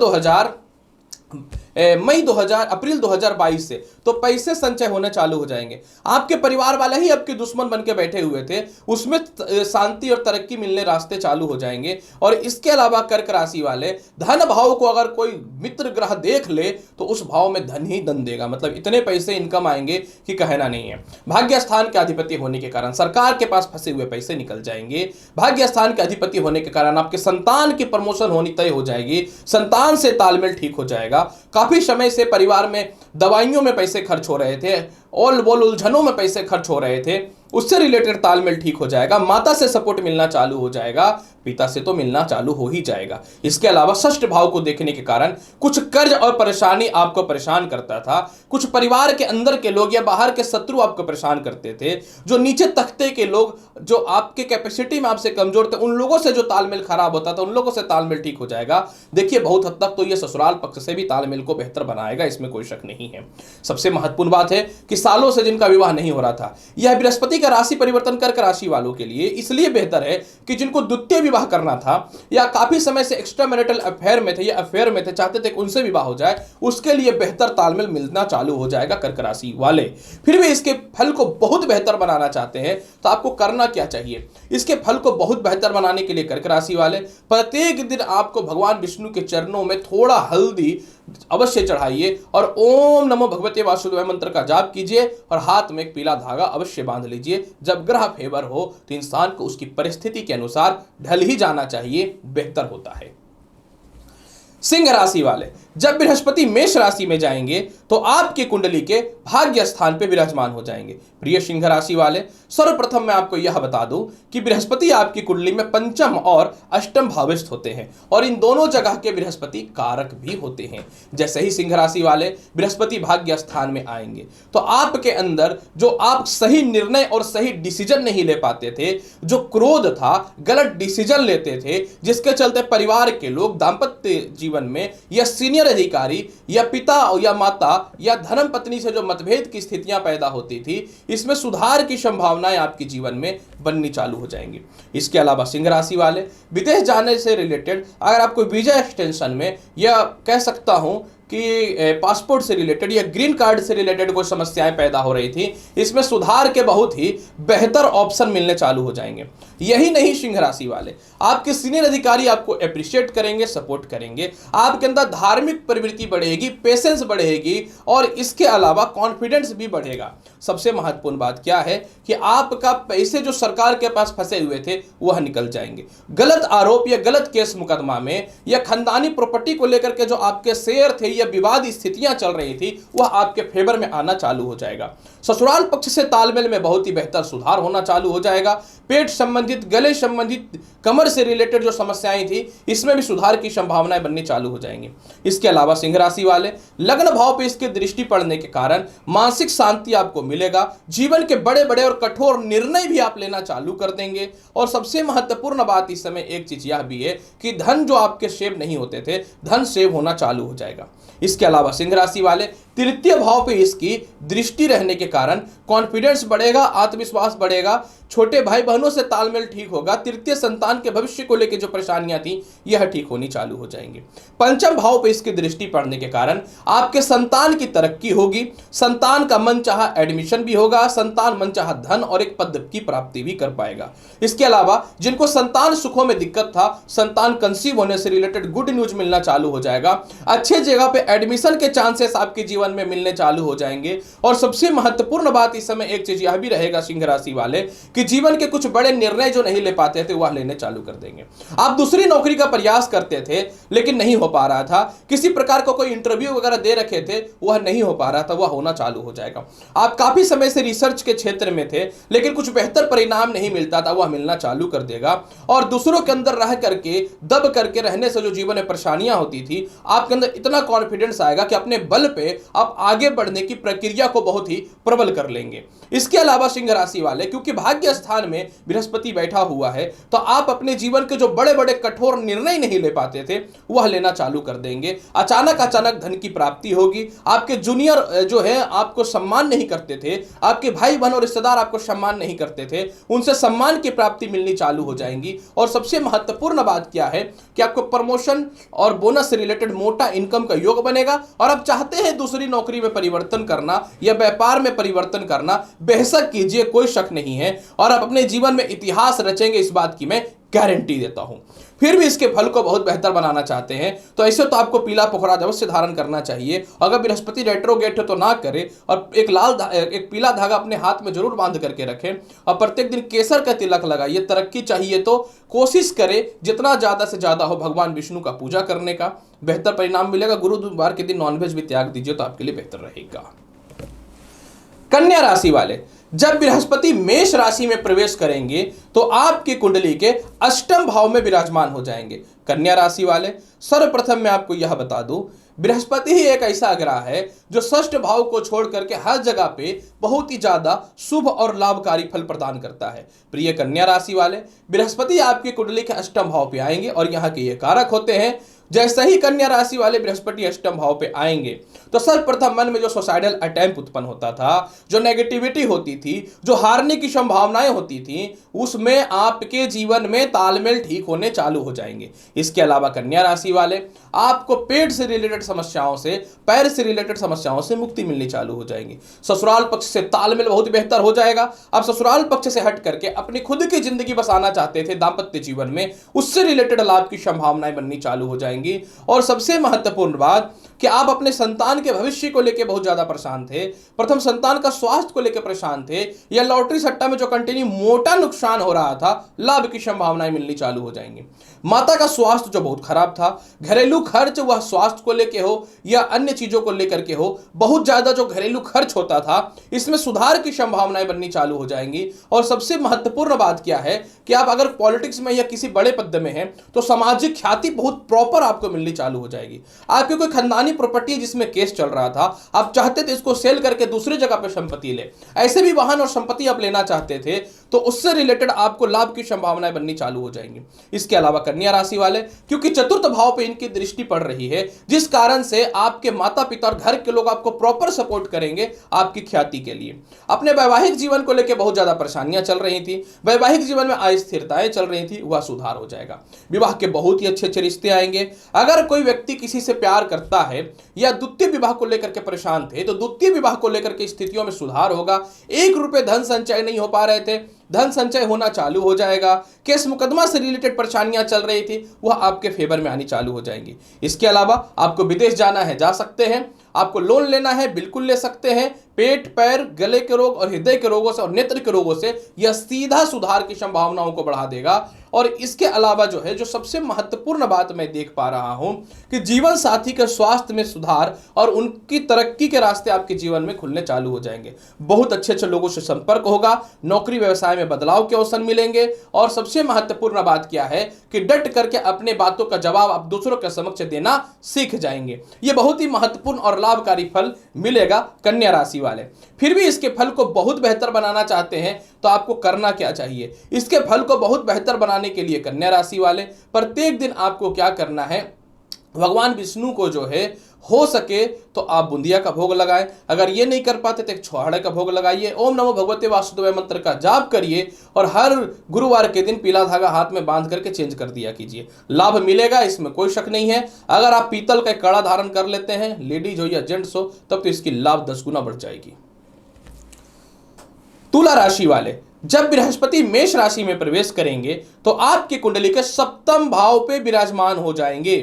2022 से तो पैसे संचय होने चालू हो जाएंगे। आपके परिवार वाले ही आपके दुश्मन बन के बैठे हुए थे, उसमें शांति और तरक्की मिलने रास्ते चालू हो जाएंगे। और इसके अलावा कर्क राशि वाले, धन भाव को अगर कोई मित्र ग्रह देख ले तो उस भाव में धन ही धन देगा, मतलब इतने पैसे इनकम आएंगे कि कहना नहीं है। भाग्य स्थान के अधिपति होने के कारण सरकार के पास फंसे हुए पैसे निकल जाएंगे। भाग्य स्थान के अधिपति होने के कारण आपके संतान की प्रमोशन होनी तय हो जाएगी, संतान से तालमेल ठीक हो जाएगा। काफी समय से परिवार में दवाइयों में पैसे खर्च हो रहे थे, ऑल बोल उलझनों में पैसे खर्च हो रहे थे, उससे रिलेटेड तालमेल ठीक हो जाएगा। माता से सपोर्ट मिलना चालू हो जाएगा, पिता से तो मिलना चालू हो ही जाएगा। इसके अलावा षष्ठ भाव को देखने के कारण कुछ कर्ज और परेशानी आपको परेशान करता था। कुछ परिवार के अंदर के लोग या बाहर के शत्रु आपको परेशान करते थे। जो नीचे तख्ते के लोग जो आपके कैपेसिटी में आपसे कमजोर थे, उन लोगों से जो तालमेल खराब होता था, उन लोगों से तालमेल ठीक हो जाएगा। देखिए, बहुत हद तक तो ये ससुराल पक्ष से भी तालमेल को बेहतर बनाएगा, इसमें कोई शक नहीं है। सबसे महत्वपूर्ण बात है कि सालों से जिनका विवाह नहीं हो रहा था, यह बृहस्पति का राशि परिवर्तन कर्क राशि वालों के लिए इसलिए बेहतर है कि जिनको द्वितीय विवाह करना था या काफी समय से एक्स्ट्रा मैरिटल अफेयर में थे या अफेयर में थे, चाहते थे कि उनसे विवाह हो जाए, उसके लिए बेहतर तालमेल मिलना चालू हो जाएगा कर्क राशि वाले। फिर भी इसके फल को बहुत बेहतर बनाना चाहते हैं तो आपको करना क्या चाहिए? इसके फल को बहुत बेहतर बनाने के लिए कर्क राशि वाले, प्रत्येक दिन आपको भगवान विष्णु के चरणों में थोड़ा हल्दी अवश्य चढ़ाइए और ओम नमो भगवते वासुदेवाय मंत्र का जाप कीजिए और हाथ में एक पीला धागा अवश्य बांध लीजिए। जब ग्रह फेवर हो तो इंसान को उसकी परिस्थिति के अनुसार ढल ही जाना चाहिए, बेहतर होता है। सिंह राशि वाले, जब बृहस्पति मेष राशि में जाएंगे तो आपकी कुंडली के भाग्य स्थान पर विराजमान हो जाएंगे। प्रिय सिंह राशि वाले, सर्वप्रथम मैं आपको यह बता दूं कि बृहस्पति आपकी कुंडली में पंचम और अष्टम भावस्थ होते हैं और इन दोनों जगह के बृहस्पति कारक भी होते हैं। जैसे ही सिंह राशि वाले बृहस्पति भाग्य स्थान में आएंगे तो आपके अंदर जो आप सही निर्णय और सही डिसीजन नहीं ले पाते थे, जो क्रोध था, गलत डिसीजन लेते थे, जिसके चलते परिवार के लोग दाम्पत्य जीवन में या सीनियर अधिकारी या पिता या माता या धर्म पत्नी से जो मतभेद की स्थितियां पैदा होती थी, इसमें सुधार की संभावनाएं आपके जीवन में बननी चालू हो जाएंगी। इसके अलावा सिंह राशि वाले, विदेश जाने से रिलेटेड अगर आपको वीजा एक्सटेंशन में या कह सकता हूं कि पासपोर्ट से रिलेटेड या ग्रीन कार्ड से रिलेटेड कोई समस्याएं पैदा हो रही थी, इसमें सुधार के बहुत ही बेहतर ऑप्शन मिलने चालू हो जाएंगे। यही नहीं, सिंह राशि वाले, आपके सीनियर अधिकारी आपको अप्रिशिएट करेंगे, सपोर्ट करेंगे, आपके अंदर धार्मिक प्रवृत्ति बढ़ेगी, पेशेंस बढ़ेगी और इसके अलावा कॉन्फिडेंस भी बढ़ेगा। सबसे महत्वपूर्ण बात क्या है कि आपका पैसे जो सरकार के पास फंसे हुए थे वह निकल जाएंगे। गलत आरोप या गलत केस मुकदमा में या खानदानी प्रॉपर्टी को लेकर के जो आपके शेयर थे या विवाद स्थितियां चल रही थी वह आपके फेवर में आना चालू हो जाएगा। ससुराल पक्ष से तालमेल में बहुत ही बेहतर सुधार होना चालू हो जाएगा। पेट संबंधित, गले संबंधित, कमर से रिलेटेड जो समस्याएं थी इसमें भी सुधार की संभावनाएं बननी चालू हो जाएंगी। इसके अलावा सिंह राशि वाले, लग्न भाव पे इसके दृष्टि पड़ने के कारण मानसिक शांति आपको मिलेगा। जीवन के बड़े बड़े और कठोर निर्णय भी आप लेना चालू कर देंगे। और सबसे महत्वपूर्ण बात इस समय एक चीज यह भी है कि धन जो आपके सेव नहीं होते थे, धन सेव होना चालू हो जाएगा। इसके अलावा सिंह राशि वाले, तृतीय भाव पे इसकी दृष्टि रहने के कारण कॉन्फिडेंस बढ़ेगा, आत्मविश्वास बढ़ेगा, छोटे भाई बहनों से तालमेल ठीक होगा, तृतीय संतान के भविष्य को लेकर जो परेशानियां थी यह ठीक होनी चालू हो जाएंगी। पंचम भाव पे इसकी दृष्टि पड़ने के कारण आपके संतान की तरक्की होगी, संतान का मनचाहा एडमिशन भी होगा, संतान मनचाहा धन और एक पद की प्राप्ति भी कर पाएगा। इसके अलावा जिनको संतान सुखों में दिक्कत था, संतान कंसीव होने से रिलेटेड गुड न्यूज मिलना चालू हो जाएगा। अच्छे जगह पे एडमिशन के चांसेस आपके जीवन में मिलने चालू हो जाएंगे। और सबसे महत्वपूर्ण बात इस समय एक चीज यह भी रहेगा सिंह राशि वाले कि जीवन के कुछ बड़े निर्णय जो नहीं ले पाते थे वह लेने चालू कर देंगे। आप दूसरी नौकरी का प्रयास करते थे लेकिन नहीं हो पा रहा था, किसी प्रकार का कोई इंटरव्यू वगैरह दे रखे थे वह नहीं हो पा रहा था, वह होना चालू हो जाएगा। आप काफी समय से रिसर्च के क्षेत्र में थे लेकिन कुछ बेहतर परिणाम नहीं मिलता था, वह मिलना चालू कर देगा। और दूसरों के अंदर रह करके, दब करके रहने से जो जीवन में परेशानियां होती थी, आपके अंदर इतना कॉन्फिडेंस आएगा कि अपने बल पे आप आगे बढ़ने की प्रक्रिया को बहुत ही प्रबल कर लेंगे। इसके अलावा सिंह राशि वाले, क्योंकि भाग्य स्थान में बृहस्पति बैठा हुआ है तो आप अपने जीवन के जो बड़े बड़े कठोर निर्णय नहीं ले पाते थे वह लेना चालू कर देंगे। अचानक धन की प्राप्ति होगी। आपके जूनियर जो है आपको सम्मान नहीं करते थे, आपके भाई बहन और रिश्तेदार आपको सम्मान नहीं करते थे, उनसे सम्मान की प्राप्ति मिलनी चालू हो जाएंगी। और सबसे महत्वपूर्ण बात क्या है कि आपको प्रमोशन और बोनस से रिलेटेड मोटा इनकम का योग बनेगा। और आप चाहते हैं दूसरी नौकरी में परिवर्तन करना या व्यापार में परिवर्तन करना, बेशक कीजिए, कोई शक नहीं है। और आप अपने जीवन में इतिहास रचेंगे, इस बात की मैं गारंटी देता हूं। फिर भी इसके फल को बहुत बेहतर बनाना चाहते हैं तो ऐसे तो आपको पीला पुखराज अवश्य धारण करना चाहिए। अगर बृहस्पति रेट्रोगेट है तो ना करें और एक पीला धागा अपने हाथ में जरूर बांध करके रखें और प्रत्येक दिन केसर का तिलक लगाइए। तरक्की चाहिए तो कोशिश करें जितना ज्यादा से ज्यादा हो भगवान विष्णु का पूजा करने का, बेहतर परिणाम मिलेगा। गुरुवार के दिन नॉनवेज भी त्याग दीजिए तो आपके लिए बेहतर रहेगा। कन्या राशि वाले, जब बृहस्पति मेष राशि में प्रवेश करेंगे तो आपकी कुंडली के अष्टम भाव में विराजमान हो जाएंगे। कन्या राशि वाले, सर्वप्रथम मैं आपको यह बता दूं, बृहस्पति ही एक ऐसा ग्रह है जो षष्ठ भाव को छोड़ करके हर जगह पे बहुत ही ज्यादा शुभ और लाभकारी फल प्रदान करता है। प्रिय कन्या राशि वाले, बृहस्पति आपकी कुंडली के अष्टम भाव पे आएंगे और यहाँ के ये कारक होते हैं। जैसे ही कन्या राशि वाले बृहस्पति अष्टम भाव पे आएंगे तो सर्वप्रथम मन में जो सुसाइडल अटेम्प्ट उत्पन्न होता था, जो नेगेटिविटी होती थी, जो हारने की संभावनाएं होती थी, उसमें आपके जीवन में तालमेल ठीक होने चालू हो जाएंगे। इसके अलावा कन्या राशि वाले, आपको पेट से रिलेटेड समस्याओं से, पैर से रिलेटेड समस्याओं से मुक्ति मिलनी चालू हो जाएगी। ससुराल पक्ष से तालमेल बहुत बेहतर हो जाएगा। आप ससुराल पक्ष से हट करके अपनी खुद की जिंदगी बसाना चाहते थे दाम्पत्य जीवन में, उससे रिलेटेड लाभ की संभावनाएं बननी चालू हो जाएंगी। और सबसे महत्वपूर्ण बात कि आप अपने संतान के भविष्य को लेकर बहुत ज्यादा परेशान थे, प्रथम संतान का स्वास्थ्य को लेकर परेशान थे, या लॉटरी सट्टा में जो कंटिन्यू मोटा नुकसान हो रहा था, लाभ की संभावनाएं मिलनी चालू हो जाएंगी। माता का स्वास्थ्य जो बहुत खराब था, घरेलू खर्च वह स्वास्थ्य को लेकर हो या अन्य चीजों को लेकर के हो, बहुत ज्यादा जो घरेलू खर्च होता था, इसमें सुधार की संभावनाएं बननी चालू हो जाएंगी। और सबसे महत्वपूर्ण बात क्या है कि आप अगर पॉलिटिक्स में या किसी बड़े पद में हैं तो सामाजिक ख्याति बहुत प्रॉपर आपको मिलनी चालू हो जाएगी। आपके कोई खानदानी प्रॉपर्टी जिसमें केस चल रहा था, आप चाहते थे इसको सेल करके दूसरी जगह पे संपत्ति ले, ऐसे भी वाहन और संपत्ति आप लेना चाहते थे तो उससे रिलेटेड आपको लाभ की संभावनाएं बननी चालू हो जाएंगी। इसके अलावा कन्या राशि वाले, क्योंकि चतुर्थ भाव पे इनकी दृष्टि पड़ रही है, जिस कारण से आपके माता पिता और घर के लोग आपको प्रॉपर सपोर्ट करेंगे आपकी ख्याति के लिए। अपने वैवाहिक जीवन को लेकर बहुत ज्यादा परेशानियां चल रही थी, वैवाहिक जीवन में अस्थिरताएं चल रही थी, वह सुधार हो जाएगा। विवाह के बहुत ही अच्छे अच्छे रिश्ते आएंगे, अगर कोई व्यक्ति किसी से प्यार करता है या द्वितीय विवाह को लेकर के परेशान थे तो द्वितीय विवाह को लेकर के स्थितियों में सुधार होगा। 1 रुपए धन संचय नहीं हो पा रहे थे, धन संचय होना चालू हो जाएगा। केस मुकदमा से रिलेटेड परेशानियां चल रही थी, वह आपके फेवर में आनी चालू हो जाएंगी। इसके अलावा आपको विदेश जाना है, जा सकते हैं। आपको लोन लेना है, बिल्कुल ले सकते हैं। पेट, पैर, गले के रोग और हृदय के रोगों से और नेत्र के रोगों से यह सीधा सुधार की संभावनाओं को बढ़ा देगा। और इसके अलावा जो है, जो सबसे महत्वपूर्ण बात मैं देख पा रहा हूं कि जीवन साथी के स्वास्थ्य में सुधार और उनकी तरक्की के रास्ते आपके जीवन में खुलने चालू हो जाएंगे। बहुत अच्छे अच्छे लोगों से संपर्क होगा, नौकरी व्यवसाय में बदलाव के अवसर मिलेंगे। और सबसे महत्वपूर्ण बात क्या है कि डट करके अपने बातों का जवाब आप दूसरों के समक्ष देना सीख जाएंगे। यह बहुत ही महत्वपूर्ण और लाभकारी फल मिलेगा कन्या राशि वाले। फिर भी इसके फल को बहुत बेहतर बनाना चाहते हैं तो आपको करना क्या चाहिए? इसके फल को बहुत बेहतर बनाने के लिए कन्या राशि वाले प्रत्येक दिन आपको क्या करना है, भगवान विष्णु को जो है हो सके तो आप बुंदिया का भोग लगाएं। अगर ये नहीं कर पाते तो एक छोहाड़े का भोग लगाइए। ओम नमो भगवते वासुदेवाय मंत्र का जाप करिए और हर गुरुवार के दिन पीला धागा हाथ में बांध करके चेंज कर दिया कीजिए। लाभ मिलेगा, इसमें कोई शक नहीं है। अगर आप पीतल का कड़ा धारण कर लेते हैं, लेडीज हो या जेंट्स हो, तब तो इसकी लाभ 10 गुना बढ़ जाएगी। तुला राशि वाले, जब बृहस्पति मेष राशि में प्रवेश करेंगे तो आपकी कुंडली के सप्तम भाव पे विराजमान हो जाएंगे।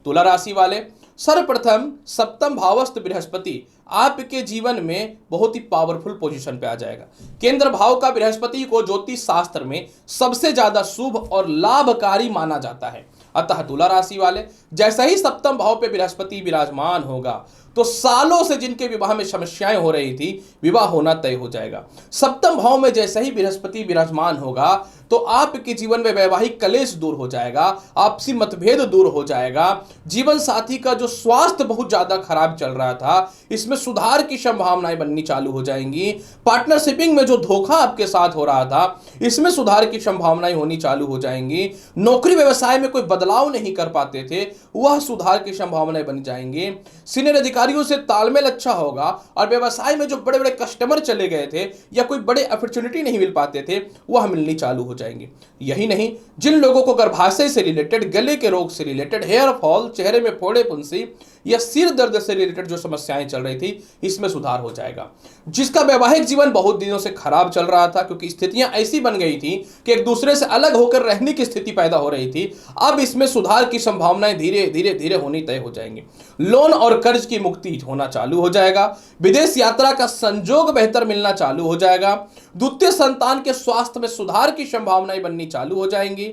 तुला राशि वाले, सर्वप्रथम सप्तम भावस्थ बृहस्पति आपके जीवन में बहुत ही पावरफुल पोजीशन पे आ जाएगा। केंद्र भाव का बृहस्पति को ज्योतिष शास्त्र में सबसे ज्यादा शुभ और लाभकारी माना जाता है। अतः तुला राशि वाले, जैसे ही सप्तम भाव पे बृहस्पति विराजमान होगा तो सालों से जिनके विवाह में समस्याएं हो रही थी, विवाह होना तय हो जाएगा। सप्तम भाव में जैसे ही बृहस्पति विराजमान होगा तो आपके जीवन में वैवाहिक कलेश दूर हो जाएगा, आपसी मतभेद दूर हो जाएगा। जीवन साथी का जो स्वास्थ्य बहुत ज्यादा खराब चल रहा था, इसमें सुधार की संभावनाएं बननी चालू हो जाएंगी। पार्टनरशिपिंग में जो धोखा आपके साथ हो रहा था, इसमें सुधार की संभावनाएं होनी चालू हो जाएंगी। नौकरी व्यवसाय में कोई बदलाव नहीं कर पाते थे, वह सुधार की संभावनाएं बन जाएंगी। सीनियर अधिकारियों से तालमेल अच्छा होगा और व्यवसाय में जो बड़े बड़े कस्टमर चले गए थे या कोई बड़े अपॉर्चुनिटी नहीं मिल पाते थे, वह मिलनी चालू हो जाएंगे। यही नहीं, जिन लोगों को गर्भाशय से रिलेटेड, गले के रोग से रिलेटेड, हेयर फॉल, चेहरे में फोड़े फुंसी या सिर दर्द से रिलेटेड जो समस्याएं चल रही थी, इसमें सुधार हो जाएगा। जिसका वैवाहिक जीवन बहुत दिनों से खराब चल रहा था क्योंकि स्थितियां ऐसी बन गई थी कि एक दूसरे से अलग होकर रहने की स्थिति पैदा हो रही थी, अब इसमें सुधार की संभावनाएं धीरे धीरे धीरे होनी तय हो जाएंगी। लोन और कर्ज की मुक्ति होना चालू हो जाएगा। विदेश यात्रा का संजोग बेहतर मिलना चालू हो जाएगा। द्वितीय संतान के स्वास्थ्य में सुधार की संभावनाएं बननी चालू हो जाएंगी।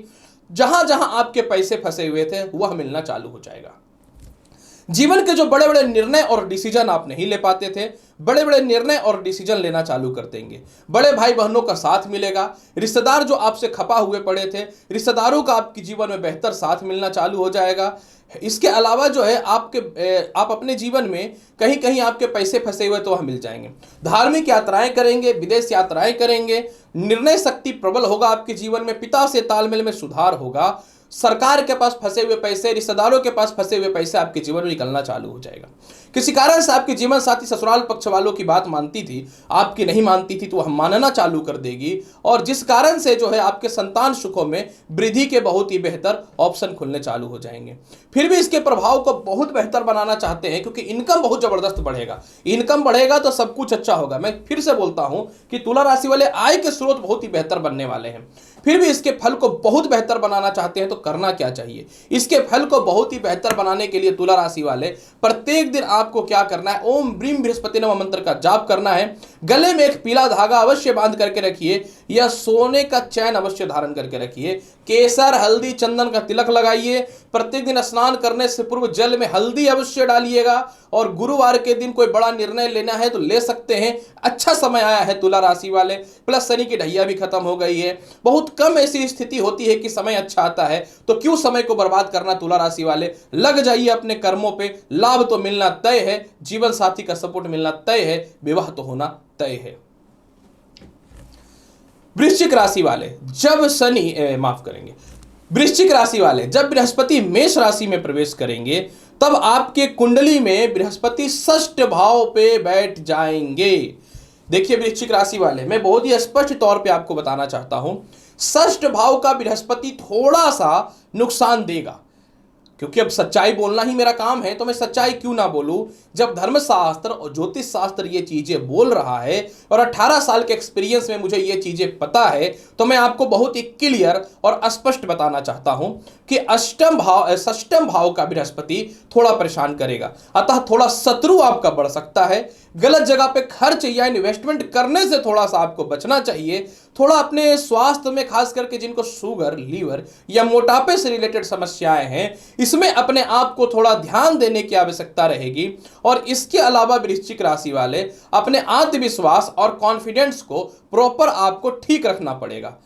जहां जहां आपके पैसे फंसे हुए थे, वह मिलना चालू हो जाएगा। जीवन के जो बड़े बड़े निर्णय और डिसीजन आप नहीं ले पाते थे, बड़े बड़े निर्णय और डिसीजन लेना चालू कर देंगे। बड़े भाई बहनों का साथ मिलेगा। रिश्तेदार जो आपसे खपा हुए पड़े थे, रिश्तेदारों का आपके जीवन में बेहतर साथ मिलना चालू हो जाएगा। इसके अलावा जो है आप अपने जीवन में कहीं कहीं आपके पैसे फंसे हुए तो वह मिल जाएंगे। धार्मिक यात्राएं करेंगे, विदेश यात्राएं करेंगे। निर्णय शक्ति प्रबल होगा आपके जीवन में। पिता से तालमेल में सुधार होगा। सरकार के पास फंसे हुए पैसे, रिश्तेदारों के पास फंसे हुए पैसे आपके जीवन में निकलना चालू हो जाएगा। किसी कारण से आपके जीवन साथी ससुराल पक्ष वालों की बात मानती थी, आपकी नहीं मानती थी, तो वह मानना चालू कर देगी और जिस कारण से जो है आपके संतान सुखों में वृद्धि के बहुत ही बेहतर ऑप्शन खुलने चालू हो जाएंगे। फिर भी इसके प्रभाव को बहुत बेहतर बनाना चाहते हैं क्योंकि इनकम बहुत जबरदस्त बढ़ेगा। इनकम बढ़ेगा तो सब कुछ अच्छा होगा। मैं फिर से बोलता हूं कि तुला राशि वाले आय के स्रोत बहुत ही बेहतर बनने वाले हैं। फिर भी इसके फल को बहुत बेहतर बनाना चाहते हैं तो करना क्या चाहिए? इसके फल को बहुत ही बेहतर बनाने के लिए तुला राशि वाले प्रत्येक दिन आपको क्या करना है, ओम ब्रीम बृहस्पति नमः मंत्र का जाप करना है। गले में एक पीला धागा अवश्य बांध करके रखिए या सोने का चैन अवश्य धारण करके रखिए। केसर, हल्दी, चंदन का तिलक लगाइए। प्रत्येक दिन स्नान करने से पूर्व जल में हल्दी अवश्य डालिएगा और गुरुवार के दिन कोई बड़ा निर्णय लेना है तो ले सकते हैं। अच्छा समय आया है तुला राशि वाले। प्लस शनि की ढैया भी खत्म हो गई है। बहुत कम ऐसी स्थिति होती है कि समय अच्छा आता है, तो क्यों समय को बर्बाद करना? तुला राशि वाले लग जाइए अपने कर्मों पे। लाभ तो मिलना तय है, जीवन साथी का सपोर्ट मिलना तय है, विवाह तो होना तय है। वृश्चिक राशि वाले, जब शनि माफ करेंगे, वृश्चिक राशि वाले जब बृहस्पति मेष राशि में प्रवेश करेंगे तब आपके कुंडली में बृहस्पति षष्ठ भाव पे बैठ जाएंगे। देखिए वृश्चिक राशि वाले, मैं बहुत ही स्पष्ट तौर पे आपको बताना चाहता हूं, षष्ठ भाव का बृहस्पति थोड़ा सा नुकसान देगा। क्योंकि अब सच्चाई बोलना ही मेरा काम है, तो मैं सच्चाई क्यों ना बोलूं। जब धर्मशास्त्र और ज्योतिष शास्त्र ये चीजें बोल रहा है और 18 साल के एक्सपीरियंस में मुझे ये चीजें पता है, तो मैं आपको बहुत ही क्लियर और स्पष्ट बताना चाहता हूं कि षष्टम भाव का बृहस्पति थोड़ा परेशान करेगा, अतः थोड़ा शत्रु आपका बढ़ सकता है। गलत जगह पे खर्च या इन्वेस्टमेंट करने से थोड़ा सा आपको बचना चाहिए। थोड़ा अपने स्वास्थ्य में, खास करके जिनको शुगर, लीवर या मोटापे से रिलेटेड समस्याएं हैं, इसमें अपने आप को थोड़ा ध्यान देने की आवश्यकता रहेगी। और इसके अलावा वृश्चिक राशि वाले अपने आत्मविश्वास और कॉन्फिडेंस को प्रॉपर आपको ठीक रखना पड़ेगा,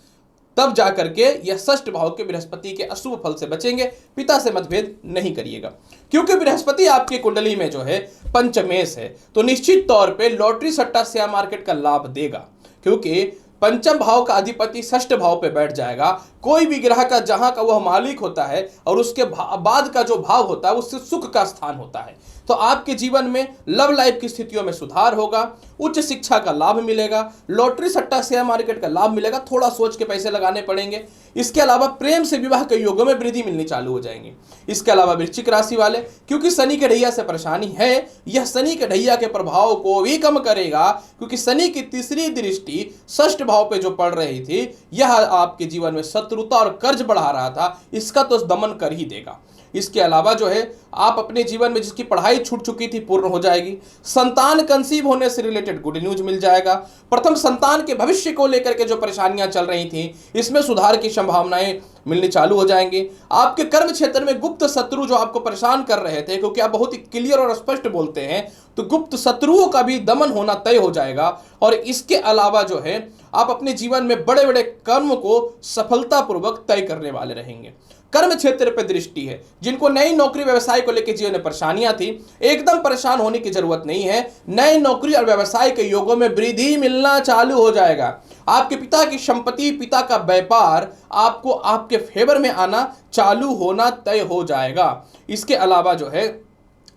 तब जाकर के यह षष्ठ भाव के बृहस्पति के अशुभ फल से बचेंगे। पिता से मतभेद नहीं करिएगा, क्योंकि बृहस्पति आपकी कुंडली में जो है पंचमेश है, तो निश्चित तौर पे लॉटरी सट्टा शेयर मार्केट का लाभ देगा, क्योंकि पंचम भाव का अधिपति षष्ठ भाव पे बैठ जाएगा। कोई भी ग्रह का जहां का वह मालिक होता है और उसके बाद का जो भाव होता है उससे सुख का स्थान होता है। तो आपके जीवन में लव लाइफ की स्थितियों में सुधार होगा, उच्च शिक्षा का लाभ मिलेगा, लॉटरी सट्टा शेयर मार्केट का लाभ मिलेगा, थोड़ा सोच के पैसे लगाने पड़ेंगे। इसके अलावा प्रेम से विवाह के योगों में वृद्धि मिलनी चालू हो जाएंगी। इसके अलावा वृश्चिक राशि वाले, क्योंकि शनि के ढैया से परेशानी है, यह शनि के ढैया के प्रभाव को भी कम करेगा, क्योंकि शनि की तीसरी दृष्टि षष्ठ भाव पे जो पड़ रही थी, यह आपके जीवन में शत्रुता और कर्ज बढ़ा रहा था, इसका तो दमन कर ही देगा। इसके अलावा जो है आप अपने जीवन में जिसकी पढ़ाई छूट चुकी थी पूर्ण हो जाएगी। संतान कंसीव होने से रिलेटेड गुड न्यूज मिल जाएगा। प्रथम संतान के भविष्य को लेकर के जो परेशानियां चल रही थी, इसमें सुधार की संभावनाएं मिलनी चालू हो जाएंगी। आपके कर्म क्षेत्र में गुप्त शत्रु जो आपको परेशान कर रहे थे, क्योंकि आप बहुत ही क्लियर और स्पष्ट बोलते हैं, तो गुप्त शत्रुओं का भी दमन होना तय हो जाएगा। और इसके अलावा जो है आप अपने जीवन में बड़े बड़े कर्म को सफलतापूर्वक तय करने वाले रहेंगे। कर्म क्षेत्र पर दृष्टि है, जिनको नई नौकरी व्यवसाय को लेकर जीवन में परेशानियां थी, एकदम परेशान होने की जरूरत नहीं है। नए नौकरी और व्यवसाय के योगों में वृद्धि मिलना चालू हो जाएगा। आपके पिता की संपत्ति, पिता का व्यापार आपको आपके फेवर में आना चालू होना तय हो जाएगा। इसके अलावा जो है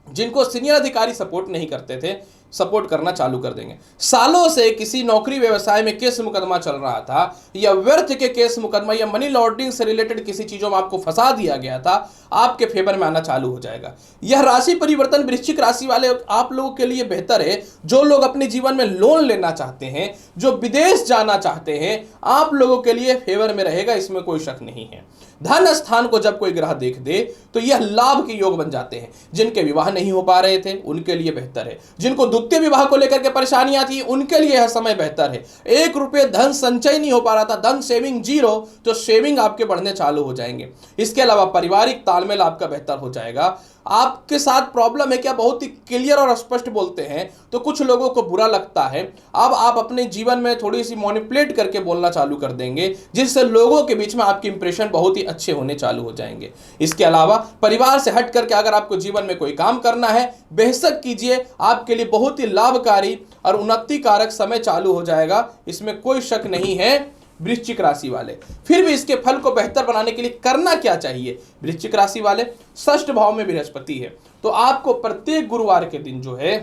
जिनको सीनियर अधिकारी सपोर्ट नहीं करते थे, सपोर्ट करना चालू कर देंगे। सालों से किसी नौकरी व्यवसाय में केस मुकदमा चल रहा था, या व्यर्थ के केस मुकदमा या मनी लॉन्ड्रिंग से रिलेटेड किसी चीजों में आपको फंसा दिया गया था, आपके फेवर में आना चालू हो जाएगा। यह राशि परिवर्तन वृश्चिक राशि वाले आप लोगों के लिए बेहतर है। जो लोग अपने जीवन में लोन लेना चाहते हैं, जो विदेश जाना चाहते हैं, आप लोगों के लिए फेवर में रहेगा, इसमें कोई शक नहीं है। धन स्थान को जब कोई ग्रह देख दे तो यह लाभ के योग बन जाते हैं। जिनके विवाह नहीं हो पा रहे थे उनके लिए बेहतर है। जिनको द्वितीय विवाह को लेकर के परेशानियां थी उनके लिए यह समय बेहतर है। 1 रुपये धन संचय नहीं हो पा रहा था, धन सेविंग 0, तो सेविंग आपके बढ़ने चालू हो जाएंगे। इसके अलावा पारिवारिक तालमेल आपका बेहतर हो जाएगा। आपके साथ प्रॉब्लम है कि आप बहुत ही क्लियर और स्पष्ट बोलते हैं, तो कुछ लोगों को बुरा लगता है। अब आप अपने जीवन में थोड़ी सी मैनिपुलेट करके बोलना चालू कर देंगे, जिससे लोगों के बीच में आपके इंप्रेशन बहुत ही अच्छे होने चालू हो जाएंगे। इसके अलावा परिवार से हट करके अगर आपको जीवन में कोई काम करना है, बेशक कीजिए, आपके लिए बहुत ही लाभकारी और उन्नति कारक समय चालू हो जाएगा, इसमें कोई शक नहीं है। वृश्चिक राशि वाले फिर भी इसके फल को बेहतर बनाने के लिए करना क्या चाहिए? वृश्चिक राशि वाले, षष्ठ भाव में बृहस्पति है, तो आपको प्रत्येक गुरुवार के दिन जो है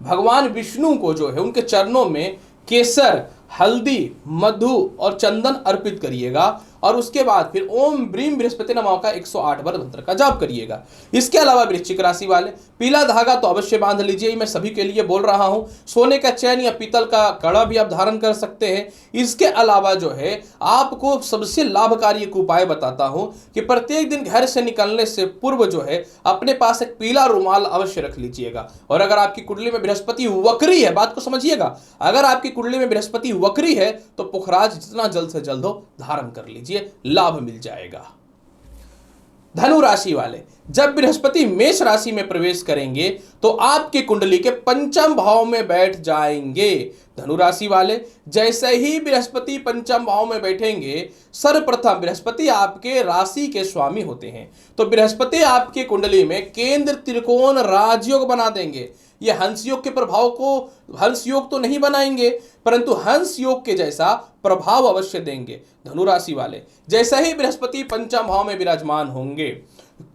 भगवान विष्णु को जो है उनके चरणों में केसर, हल्दी, मधु और चंदन अर्पित करिएगा। और उसके बाद फिर ओम ब्रीम बृहस्पति नमः का 108 बार मंत्र का जाप करिएगा। इसके अलावा वृश्चिक राशि वाले पीला धागा तो अवश्य बांध लीजिए, मैं सभी के लिए बोल रहा हूं। सोने का चैन या पीतल का कड़ा भी आप धारण कर सकते हैं। इसके अलावा जो है आपको सबसे लाभकारी एक उपाय बताता हूं कि प्रत्येक दिन घर से निकलने से पूर्व जो है अपने पास एक पीला रुमाल अवश्य रख लीजिएगा। और अगर आपकी कुंडली में बृहस्पति वक्री है, बात को समझिएगा, अगर आपकी कुंडली में बृहस्पति वक्री है तो पुखराज जितना जल्द से जल्द हो धारण कर लीजिए, लाभ मिल जाएगा। धनु राशि वाले, जब बृहस्पति मेष राशि में प्रवेश करेंगे तो आपकी कुंडली के पंचम भाव में बैठ जाएंगे। धनु राशि वाले, जैसे ही बृहस्पति पंचम भाव में बैठेंगे, सर्वप्रथम बृहस्पति आपके राशि के स्वामी होते हैं, तो बृहस्पति आपकी कुंडली में केंद्र त्रिकोण राजयोग बना देंगे। ये हंस योग के प्रभाव को, हंस योग तो नहीं बनाएंगे, परंतु हंस योग के जैसा प्रभाव अवश्य देंगे। धनु राशि वाले, जैसे ही बृहस्पति पंचम भाव में विराजमान होंगे,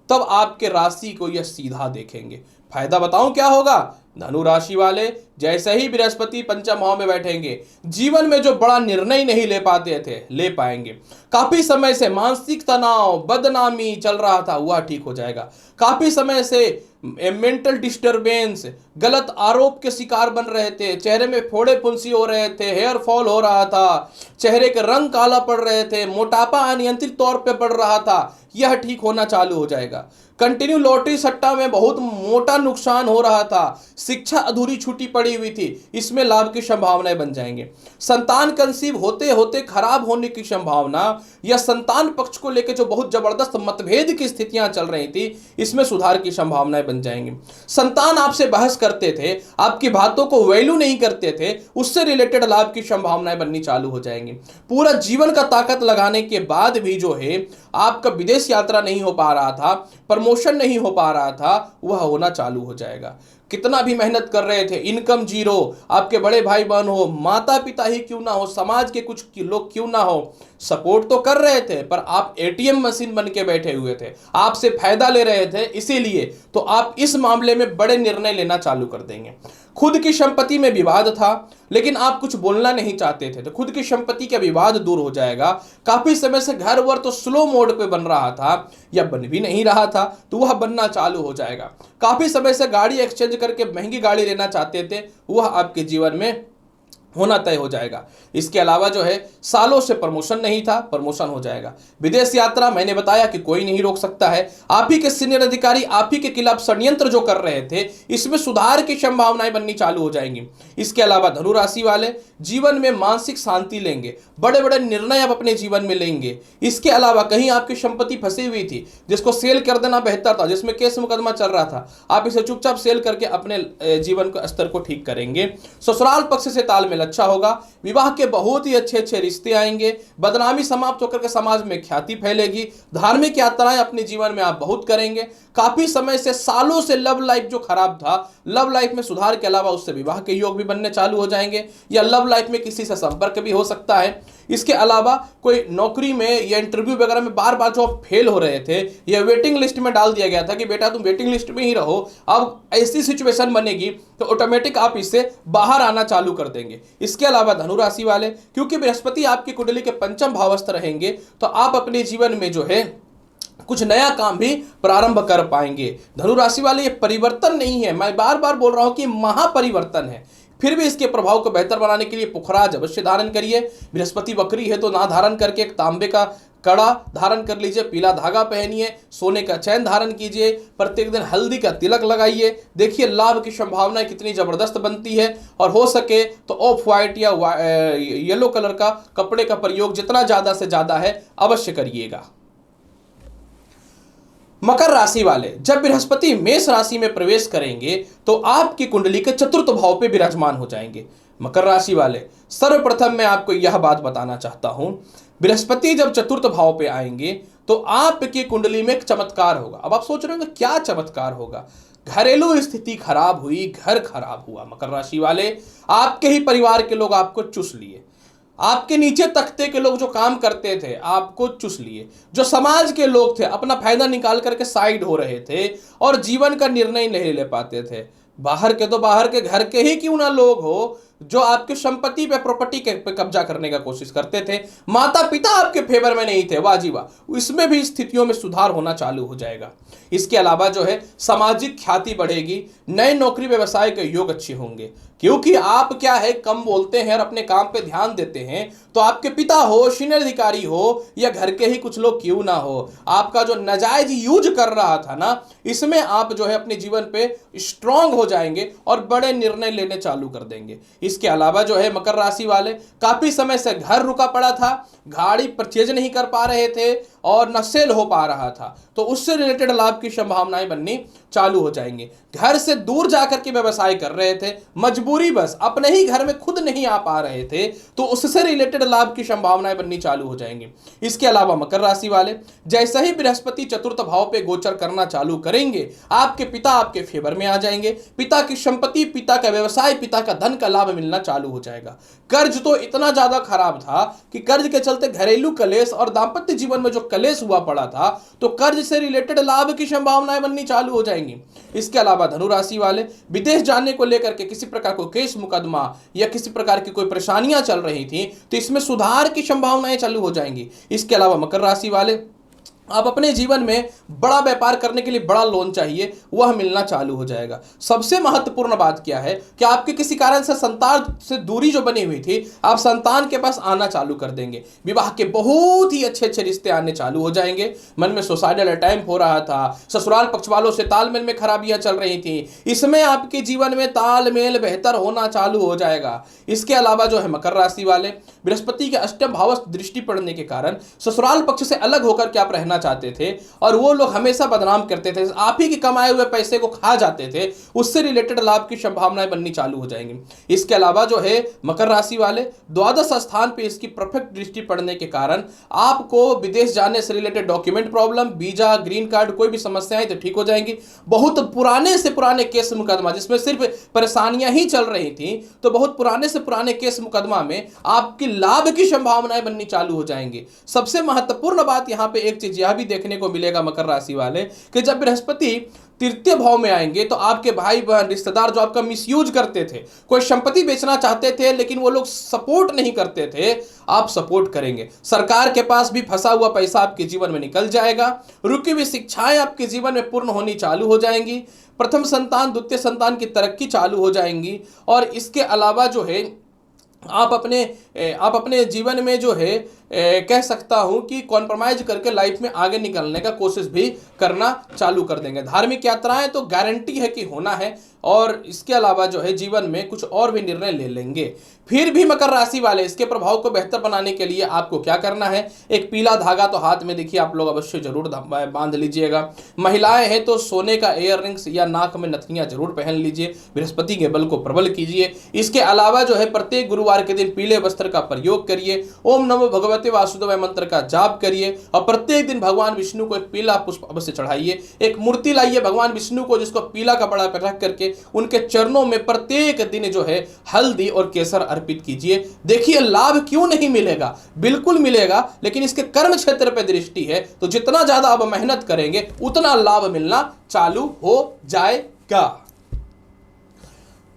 तब आपके राशि को यह सीधा देखेंगे। फायदा बताऊं क्या होगा? धनु राशि वाले, जैसे ही बृहस्पति पंचम भाव में बैठेंगे, जीवन में जो बड़ा निर्णय नहीं ले पाते थे, ले पाएंगे। काफी समय से मानसिक तनाव, बदनामी चल रहा था, वह ठीक हो जाएगा। काफी समय से मेंटल डिस्टरबेंस, गलत आरोप के शिकार बन रहे थे, चेहरे में फोड़े फुंसी हो रहे थे, हेयर फॉल हो रहा था, चेहरे के रंग काला पड़ रहे थे, मोटापा अनियंत्रित तौर पे बढ़ रहा था, यह ठीक होना चालू हो जाएगा। कंटिन्यू लॉटरी सट्टा में बहुत मोटा नुकसान हो रहा था, शिक्षा अधूरी छूटी पड़ी हुई थी, इसमें लाभ की संभावनाएं बन जाएंगे। संतान कंसीव होते होते खराब होने की संभावना या संतान पक्ष को लेकर जो बहुत जबरदस्त मतभेद की स्थितियां चल रही थी, इसमें सुधार की संभावनाएं बन जाएंगी। संतान आपसे बहस करते थे, आपकी बातों को वैल्यू नहीं करते थे, उससे रिलेटेड लाभ की संभावनाएं बननी चालू हो जाएंगी। पूरा जीवन का ताकत लगाने के बाद भी जो है आपका विदेश यात्रा नहीं हो पा रहा था, प्रमोशन नहीं हो पा रहा था, वह होना चालू हो जाएगा। कितना भी मेहनत कर रहे थे, इनकम जीरो, आपके बड़े भाई बहन हो, माता पिता ही क्यों ना हो, समाज के कुछ लोग क्यों ना हो, सपोर्ट तो कर रहे थे, पर आप एटीएम मशीन बन के बैठे हुए थे, आपसे फायदा ले रहे थे, इसीलिए तो आप इस मामले में बड़े निर्णय लेना चालू कर देंगे। खुद की संपत्ति में विवाद था, लेकिन आप कुछ बोलना नहीं चाहते थे, तो खुद की संपत्ति का विवाद दूर हो जाएगा। काफी समय से घर वर तो स्लो मोड पे बन रहा था या बन भी नहीं रहा था, तो वह बनना चालू हो जाएगा। काफी समय से गाड़ी एक्सचेंज करके महंगी गाड़ी लेना चाहते थे, वह आपके जीवन में होना तय हो जाएगा। इसके अलावा जो है सालों से प्रमोशन नहीं था, प्रमोशन हो जाएगा। विदेश यात्रा मैंने बताया कि कोई नहीं रोक सकता है। आप ही के सीनियर अधिकारी आप ही के खिलाफ षड्यंत्र जो कर रहे थे, इसमें सुधार की संभावनाएं बननी चालू हो जाएंगी। इसके अलावा धनु राशि वाले जीवन में मानसिक शांति लेंगे, बड़े बड़े निर्णय आप अपने जीवन में लेंगे। इसके अलावा कहीं आपकी संपत्ति फंसी हुई थी, जिसको सेल कर देना बेहतर था, जिसमें केस मुकदमा चल रहा था, आप इसे चुपचाप सेल करके अपने जीवन के स्तर को ठीक करेंगे। ससुराल पक्ष से तालमेल अच्छा होगा, विवाह के बहुत ही अच्छे अच्छे रिश्ते आएंगे, बदनामी समाप्त होकर के समाज में ख्याति फैलेगी, धार्मिक यात्राएं अपने जीवन में आप बहुत करेंगे। काफी समय से सालों से लव लाइफ जो खराब था, लव लाइफ में सुधार के अलावा उससे विवाह के योग भी बनने चालू हो जाएंगे, या लव लाइफ में किसी से संपर्क भी हो सकता है। इसके अलावा कोई नौकरी में या इंटरव्यू वगैरह में बार बार जो फेल हो रहे थे, या वेटिंग लिस्ट में डाल दिया गया था कि बेटा तुम वेटिंग लिस्ट में ही रहो, अब ऐसी सिचुएशन बनेगी तो ऑटोमेटिक आप इससे बाहर आना चालू कर देंगे। इसके अलावा धनु राशि वाले, क्योंकि बृहस्पति आपकी कुंडली के पंचम भावस्थ रहेंगे, तो आप अपने जीवन में जो है कुछ नया काम भी प्रारंभ कर पाएंगे। धनु राशि वाले, ये परिवर्तन नहीं है, मैं बार बार बोल रहा हूं कि महापरिवर्तन है, फिर भी इसके प्रभाव को बेहतर बनाने के लिए पुखराज अवश्य धारण करिए। बृहस्पति वक्री है तो ना धारण करके एक तांबे का कड़ा धारण कर लीजिए, पीला धागा पहनिए, सोने का चैन धारण कीजिए, प्रत्येक दिन हल्दी का तिलक लगाइए। देखिए लाभ की संभावनाएं कितनी जबरदस्त बनती है। और हो सके तो ऑफ वाइट या येलो कलर का कपड़े का प्रयोग जितना ज्यादा से ज्यादा है अवश्य करिएगा। मकर राशि वाले, जब बृहस्पति मेष राशि में प्रवेश करेंगे तो आपकी कुंडली के चतुर्थ भाव पे विराजमान हो जाएंगे। मकर राशि वाले, सर्वप्रथम मैं आपको यह बात बताना चाहता हूं, बृहस्पति जब चतुर्थ भाव पे आएंगे तो आपकी कुंडली में एक चमत्कार होगा। अब आप सोच रहे होंगे क्या चमत्कार होगा? घरेलू स्थिति खराब हुई, घर खराब हुआ। मकर राशि वाले, आपके ही परिवार के लोग आपको चूस लिए, आपके नीचे तख्ते के लोग जो काम करते थे आपको चूस लिए, जो समाज के लोग थे अपना फायदा निकाल करके साइड हो रहे थे और जीवन का निर्णय नहीं ले पाते थे। बाहर के तो बाहर के, घर के ही क्यों ना लोग हो जो आपकी संपत्ति पे, प्रॉपर्टी के पे कब्जा करने का कोशिश करते थे, माता पिता आपके फेवर में नहीं थे, वाह जी वाह, इसमें भी स्थितियों में सुधार होना चालू हो जाएगा। इसके अलावा जो है सामाजिक ख्याति बढ़ेगी, नए नौकरी व्यवसाय के योग अच्छे होंगे, क्योंकि आप क्या है कम बोलते हैं और अपने काम पे ध्यान देते हैं। तो आपके पिता हो, सीनियर अधिकारी हो या घर के ही कुछ लोग क्यों ना हो, आपका जो नाजायज यूज कर रहा था ना, इसमें आप जो है अपने जीवन पे स्ट्रांग हो जाएंगे और बड़े निर्णय लेने चालू कर देंगे। इसके अलावा जो है मकर राशि वाले, काफी समय से घर रुका पड़ा था, गाड़ी परचेज नहीं कर पा रहे थे और न सेल हो पा रहा था, तो उससे रिलेटेड लाभ की संभावनाएं बननी चालू हो जाएंगे। घर से दूर जाकर के व्यवसाय कर रहे थे, मजबूरी बस अपने ही घर में खुद नहीं आ पा रहे थे, तो उससे रिलेटेड लाभ की संभावनाएं बननी चालू हो जाएंगी। इसके अलावा मकर राशि वाले, जैसे ही बृहस्पति चतुर्थ भाव पे गोचर करना चालू करेंगे, आपके पिता आपके फेवर में आ जाएंगे। पिता की संपत्ति, पिता का व्यवसाय, पिता का धन का लाभ मिलना चालू हो जाएगा। कर्ज तो इतना ज्यादा खराब था कि कर्ज के चलते घरेलू कलेश और दाम्पत्य जीवन में जो कलेश हुआ पड़ा था, तो कर्ज से रिलेटेड लाभ की संभावनाएं बननी चालू हो जाएंगी। इसके अलावा धनु राशि वाले विदेश जाने को लेकर के किसी प्रकार को केस मुकदमा या किसी प्रकार की कोई परेशानियां चल रही थी, तो इसमें सुधार की संभावनाएं चालू हो जाएंगी। इसके अलावा मकर राशि वाले, आप अपने जीवन में बड़ा व्यापार करने के लिए बड़ा लोन चाहिए, वह मिलना चालू हो जाएगा। सबसे महत्वपूर्ण बात क्या है कि आपके किसी कारण से संतान से दूरी जो बनी हुई थी, आप संतान के पास आना चालू कर देंगे। विवाह के बहुत ही अच्छे अच्छे रिश्ते आने चालू हो जाएंगे। मन में सुसाइडल अटेम्प्ट हो रहा था, ससुराल पक्ष वालों से तालमेल में खराबियां चल रही थी, इसमें आपके जीवन में तालमेल बेहतर होना चालू हो जाएगा। इसके अलावा जो है मकर राशि वाले, बृहस्पति के अष्टम भावस्थ दृष्टि पड़ने के कारण ससुराल पक्ष से अलग होकर के आप रहना चाहते थे और वो लोग हमेशा बदनाम करते थे, आप ही के कमाए हुए पैसे को खा जाते थे, उससे रिलेटेड लाभ की संभावनाएं बननी चालू हो जाएंगी। इसके अलावा जो है मकर राशि वाले, द्वादश स्थान पे इसकी परफेक्ट दृष्टि पड़ने के कारण आपको विदेश जाने से related document problem, visa, green card, कोई भी समस्याएं तो ठीक हो जाएंगी। बहुत पुराने से पुराने केस मुकदमा जिसमें सिर्फ परेशानियां ही चल रही थी, तो बहुत पुराने से पुराने केस मुकदमा में आपकी लाभ की संभावनाएं बननी चालू हो जाएंगी। सबसे महत्वपूर्ण बात यहां पे एक चीज यह भी देखने को मिलेगा मकर राशि वाले कि जब बृहस्पति तृतीय भाव में आएंगे तो आपके भाई बहन रिश्तेदार जो आपका मिसयूज करते थे, कोई संपत्ति बेचना चाहते थे लेकिन वो लोग सपोर्ट नहीं करते थे, आप सपोर्ट करेंगे। सरकार के पास भी फंसा हुआ पैसा आपके जीवन में निकल जाएगा। रुकी हुई शिक्षाएं आपके जीवन में पूर्ण होनी चालू हो जाएंगी। प्रथम संतान, द्वितीय संतान की तरक्की चालू हो जाएंगी। और इसके अलावा जो है आप अपने जीवन में जो है कह सकता हूं कि कॉम्प्रोमाइज करके लाइफ में आगे निकलने का कोशिश भी करना चालू कर देंगे। धार्मिक यात्राएं तो गारंटी है कि होना है, और इसके अलावा जो है जीवन में कुछ और भी निर्णय ले लेंगे। फिर भी मकर राशि वाले, इसके प्रभाव को बेहतर बनाने के लिए आपको क्या करना है, एक पीला धागा तो हाथ में देखिए आप लोग अवश्य जरूर बांध लीजिएगा। महिलाएं हैं तो सोने का ईयर रिंग्स या नाक में नथियां जरूर पहन लीजिए, बृहस्पति के बल को प्रबल कीजिए। इसके अलावा जो है प्रत्येक गुरुवार के दिन पीले वस्त्र का प्रयोग करिए, ओम नमो भगवते वासुदेवाय मंत्र का जाप करिए, और प्रत्येक दिन भगवान विष्णु को एक पीला पुष्प अवश्य चढ़ाइए। एक मूर्ति लाइए भगवान विष्णु को जिसको पीला कपड़ा पर रख करके उनके चरणों में प्रत्येक दिन जो है हल्दी और केसर अर्पित कीजिए। देखिए लाभ क्यों नहीं मिलेगा, बिल्कुल मिलेगा, लेकिन इसके कर्म क्षेत्र पर दृष्टि है तो जितना ज्यादा आप मेहनत करेंगे उतना लाभ मिलना चालू हो जाएगा।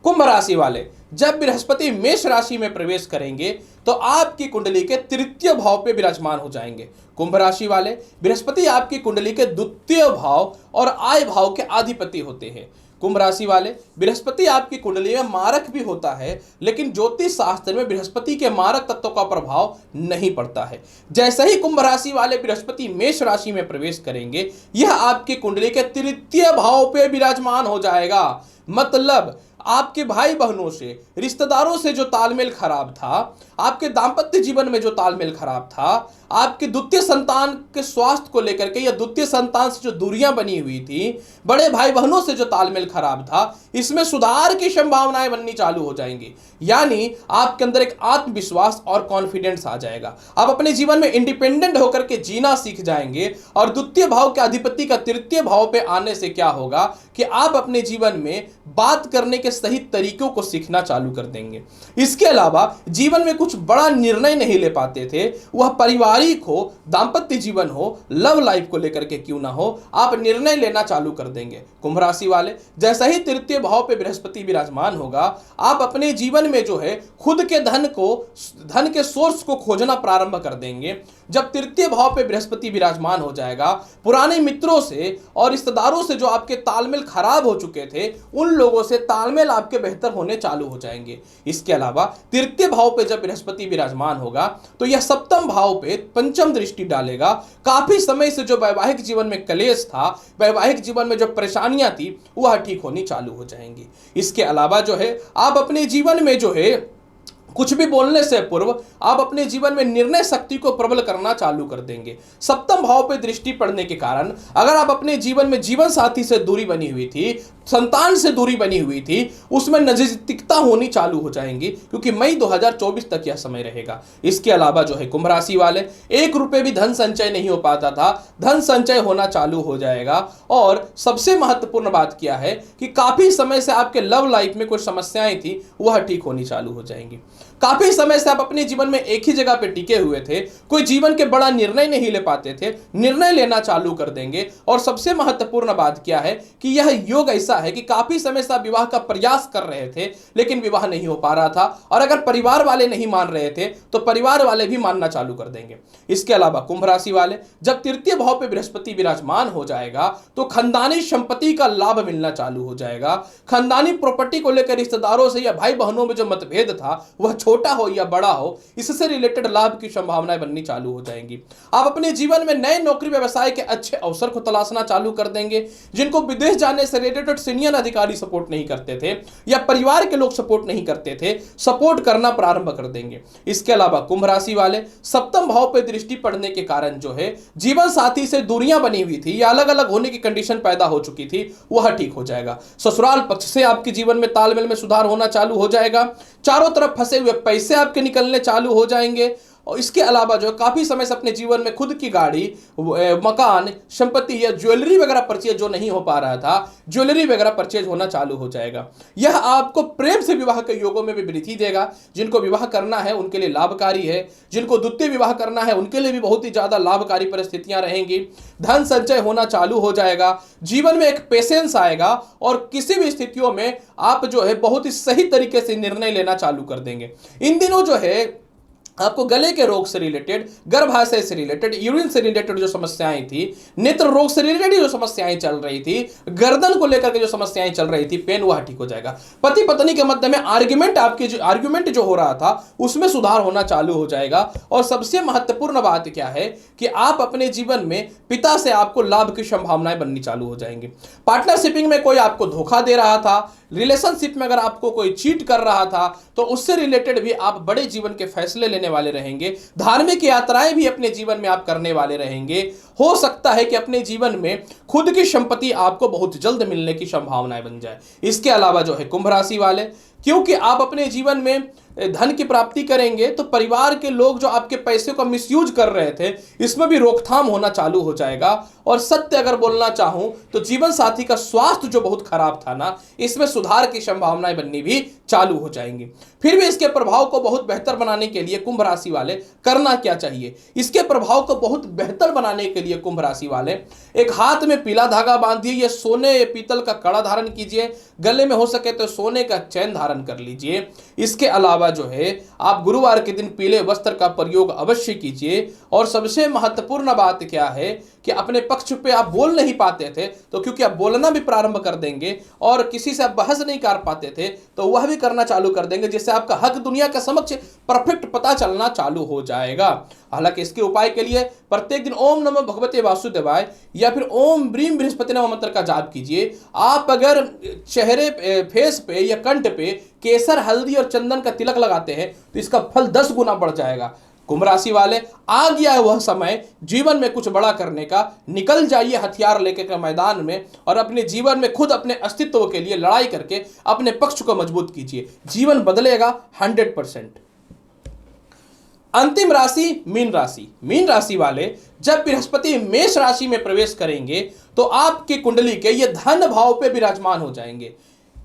कुंभ राशि वाले, जब बृहस्पति मेष राशि में प्रवेश करेंगे तो आपकी कुंडली के तृतीय भाव पे विराजमान हो जाएंगे। कुंभ राशि वाले, बृहस्पति आपकी कुंडली के द्वितीय भाव और आय भाव के अधिपति होते हैं। कुंभ राशि वाले, बृहस्पति आपकी कुंडली में मारक भी होता है, लेकिन ज्योतिष शास्त्र में बृहस्पति के मारक तत्व का प्रभाव नहीं पड़ता है। जैसे ही कुंभ राशि वाले बृहस्पति मेष राशि में प्रवेश करेंगे, यह आपकी कुंडली के तृतीय भाव पे विराजमान हो जाएगा। मतलब आपके भाई बहनों से, रिश्तेदारों से जो तालमेल खराब था, आपके दांपत्य जीवन में जो तालमेल खराब था, आपके द्वितीय संतान के स्वास्थ्य को लेकर के या द्वितीय संतान से जो दूरियां बनी हुई थी, बड़े भाई बहनों से जो तालमेल खराब था, इसमें सुधार की संभावनाएं बननी चालू हो जाएंगी। यानी आपके अंदर एक आत्मविश्वास और कॉन्फिडेंस आ जाएगा। आप अपने जीवन में इंडिपेंडेंट होकर के जीना सीख जाएंगे। और द्वितीय भाव के अधिपति का तृतीय भाव पे आने से क्या होगा कि आप अपने जीवन में बात करने के सही तरीकों को सीखना चालू कर देंगे। इसके अलावा जीवन में कुछ बड़ा निर्णय नहीं ले पाते थे, वह पारिवारिक हो, दांपत्य जीवन हो, लव लाइफ को लेकर के क्यों ना हो, आप निर्णय लेना चालू कर देंगे। कुंभ राशि वाले, जैसा ही तृतीय भाव पे बृहस्पति विराजमान होगा, आप अपने जीवन में जो है खुद के धन के सोर्स को खोजना प्रारंभ कर देंगे। जब तृतीय भाव पे बृहस्पति विराजमान हो जाएगा, पुराने मित्रों से और रिश्तेदारों से जो आपके तालमेल खराब हो चुके थे, उन लोगों से तालमेल आपके बेहतर होने चालू हो जाएंगे। इसके अलावा तृतीय भाव पे जब बृहस्पति विराजमान होगा तो यह सप्तम भाव पे पंचम दृष्टि डालेगा। काफी समय से जो वैवाहिक जीवन में कलेश था, वैवाहिक जीवन में जो परेशानियां थी, वह ठीक होनी चालू हो जाएंगी। इसके अलावा जो है आप अपने जीवन में जो है कुछ भी बोलने से पूर्व आप अपने जीवन में निर्णय शक्ति को प्रबल करना चालू कर देंगे। सप्तम भाव पे दृष्टि पड़ने के कारण अगर आप अपने जीवन में जीवन साथी से दूरी बनी हुई थी, संतान से दूरी बनी हुई थी, उसमें नजदीकता होनी चालू हो जाएंगी, क्योंकि मई 2024 तक यह समय रहेगा। इसके अलावा जो है कुंभ राशि वाले, 1 रुपए भी धन संचय नहीं हो पाता था, धन संचय होना चालू हो जाएगा। और सबसे महत्वपूर्ण बात क्या है कि काफी समय से आपके लव लाइफ में कुछ समस्याएं थी, वह ठीक होनी चालू हो जाएंगी। काफी समय से आप अपने जीवन में एक ही जगह पे टिके हुए थे, कोई जीवन के बड़ा निर्णय नहीं ले पाते थे, निर्णय लेना चालू कर देंगे। और सबसे महत्वपूर्ण बात क्या है कि यह योग ऐसा है कि काफी समय से आप विवाह का प्रयास कर रहे थे, लेकिन विवाह नहीं हो पा रहा था, और अगर परिवार वाले नहीं मान रहे थे तो परिवार वाले भी मानना चालू कर देंगे। इसके अलावा कुंभ राशि वाले, जब तृतीय भाव पे बृहस्पति विराजमान हो जाएगा तो खानदानी संपत्ति का लाभ मिलना चालू हो जाएगा। खानदानी प्रॉपर्टी को लेकर रिश्तेदारों से या भाई बहनों में जो मतभेद था, वह छोटा हो या बड़ा हो, इससे रिलेटेड लाभ की संभावनाएं बननी चालू हो जाएंगी। आप अपने जीवन में नए नौकरी व्यवसाय के अच्छे अवसर को तलाशना चालू कर देंगे। जिनको विदेश जाने से रिलेटेड सीनियर अधिकारी सपोर्ट नहीं करते थे या परिवार के लोग सपोर्ट नहीं करते थे, सपोर्ट करना प्रारंभ कर देंगे। इसके अलावा कुंभ राशि वाले, सप्तम भाव पर दृष्टि पड़ने के कारण जो है जीवन साथी से दूरियां बनी हुई थी या अलग अलग होने की कंडीशन पैदा हो चुकी थी, वह ठीक हो जाएगा। ससुराल पक्ष से आपके जीवन में तालमेल में सुधार होना चालू हो जाएगा। चारों तरफ फंसे हुए पैसे आपके निकलने चालू हो जाएंगे। और इसके अलावा जो काफी समय से अपने जीवन में खुद की गाड़ी, मकान, संपत्ति या ज्वेलरी वगैरह परचेज जो नहीं हो पा रहा था, ज्वेलरी वगैरह परचेज होना चालू हो जाएगा। यह आपको प्रेम से विवाह के योगों में भी वृद्धि देगा। जिनको विवाह करना है उनके लिए लाभकारी है, जिनको द्वितीय विवाह करना है उनके लिए भी बहुत ही ज्यादा लाभकारी परिस्थितियां रहेंगी। धन संचय होना चालू हो जाएगा। जीवन में एक पेशेंस आएगा और किसी भी स्थितियों में आप जो है बहुत ही सही तरीके से निर्णय लेना चालू कर देंगे। इन दिनों जो है आपको गले के रोग से रिलेटेड, गर्भाशय से रिलेटेड, यूरिन से रिलेटेड जो समस्याएं थी, नेत्र रोग से रिलेटेड जो समस्याएं चल रही थी, गर्दन को लेकर के जो समस्याएं चल रही थी, पेन, वह ठीक हो जाएगा। पति पत्नी के मध्य में आर्ग्यूमेंट जो हो रहा था उसमें सुधार होना चालू हो जाएगा। और सबसे महत्वपूर्ण बात क्या है कि आप अपने जीवन में पिता से आपको लाभ की संभावनाएं बननी चालू हो जाएंगी। पार्टनरशिपिंग में कोई आपको धोखा दे रहा था, रिलेशनशिप में अगर आपको कोई चीट कर रहा था, तो उससे रिलेटेड भी आप बड़े जीवन के फैसले लेने वाले रहेंगे। धार्मिक यात्राएं भी अपने जीवन में आप करने वाले रहेंगे। हो सकता है कि अपने जीवन में खुद की संपत्ति आपको बहुत जल्द मिलने की संभावनाएं बन जाए। इसके अलावा जो है कुंभ राशि वाले, क्योंकि आप अपने जीवन में धन की प्राप्ति करेंगे तो परिवार के लोग जो आपके पैसे को मिसयूज कर रहे थे, इसमें भी रोकथाम होना चालू हो जाएगा। और सत्य अगर बोलना चाहूं तो जीवन साथी का स्वास्थ्य जो बहुत खराब था ना, इसमें सुधार की संभावनाएं बननी भी चालू हो जाएंगी। फिर भी इसके प्रभाव को बहुत बेहतर बनाने के लिए कुंभ राशि वाले करना क्या चाहिए? इसके प्रभाव को बहुत बेहतर बनाने के लिए कुंभ राशि वाले एक हाथ में पीला धागा बांधिए या सोने या पीतल का कड़ा धारण कीजिए, गले में हो सके तो सोने का चैन धारण कर लीजिए। इसके अलावा जो है आप गुरुवार के दिन पीले वस्त्र का प्रयोग अवश्य कीजिए। और सबसे महत्वपूर्ण बात क्या है कि अपने पक्ष पे आप बोल नहीं पाते थे, तो क्योंकि आप बोलना भी प्रारंभ कर देंगे, और किसी से आप बहस नहीं कर पाते थे तो वह भी करना चालू कर देंगे, जिससे आपका हक दुनिया के समक्ष परफेक्ट पता चलना चालू हो जाएगा। हालांकि इसके उपाय के लिए प्रत्येक दिन ओम नमः भगवते वासुदेवाय या फिर ओम ब्रीम बृहस्पति नमः मंत्र का जाप कीजिए। आप अगर चेहरे पे, फेस पे या कंठ पे केसर, हल्दी और चंदन का तिलक लगाते हैं तो इसका फल 10 गुना बढ़ जाएगा। कुंभ राशि वाले, आ गया है वह समय जीवन में कुछ बड़ा करने का। निकल जाइए हथियार लेकर के मैदान में और अपने जीवन में खुद अपने अस्तित्व के लिए लड़ाई करके अपने पक्ष को मजबूत कीजिए। जीवन बदलेगा 100%। अंतिम राशि मीन राशि। मीन राशि वाले, जब बृहस्पति मेष राशि में प्रवेश करेंगे तो आपकी कुंडली के ये धन भाव पे विराजमान हो जाएंगे।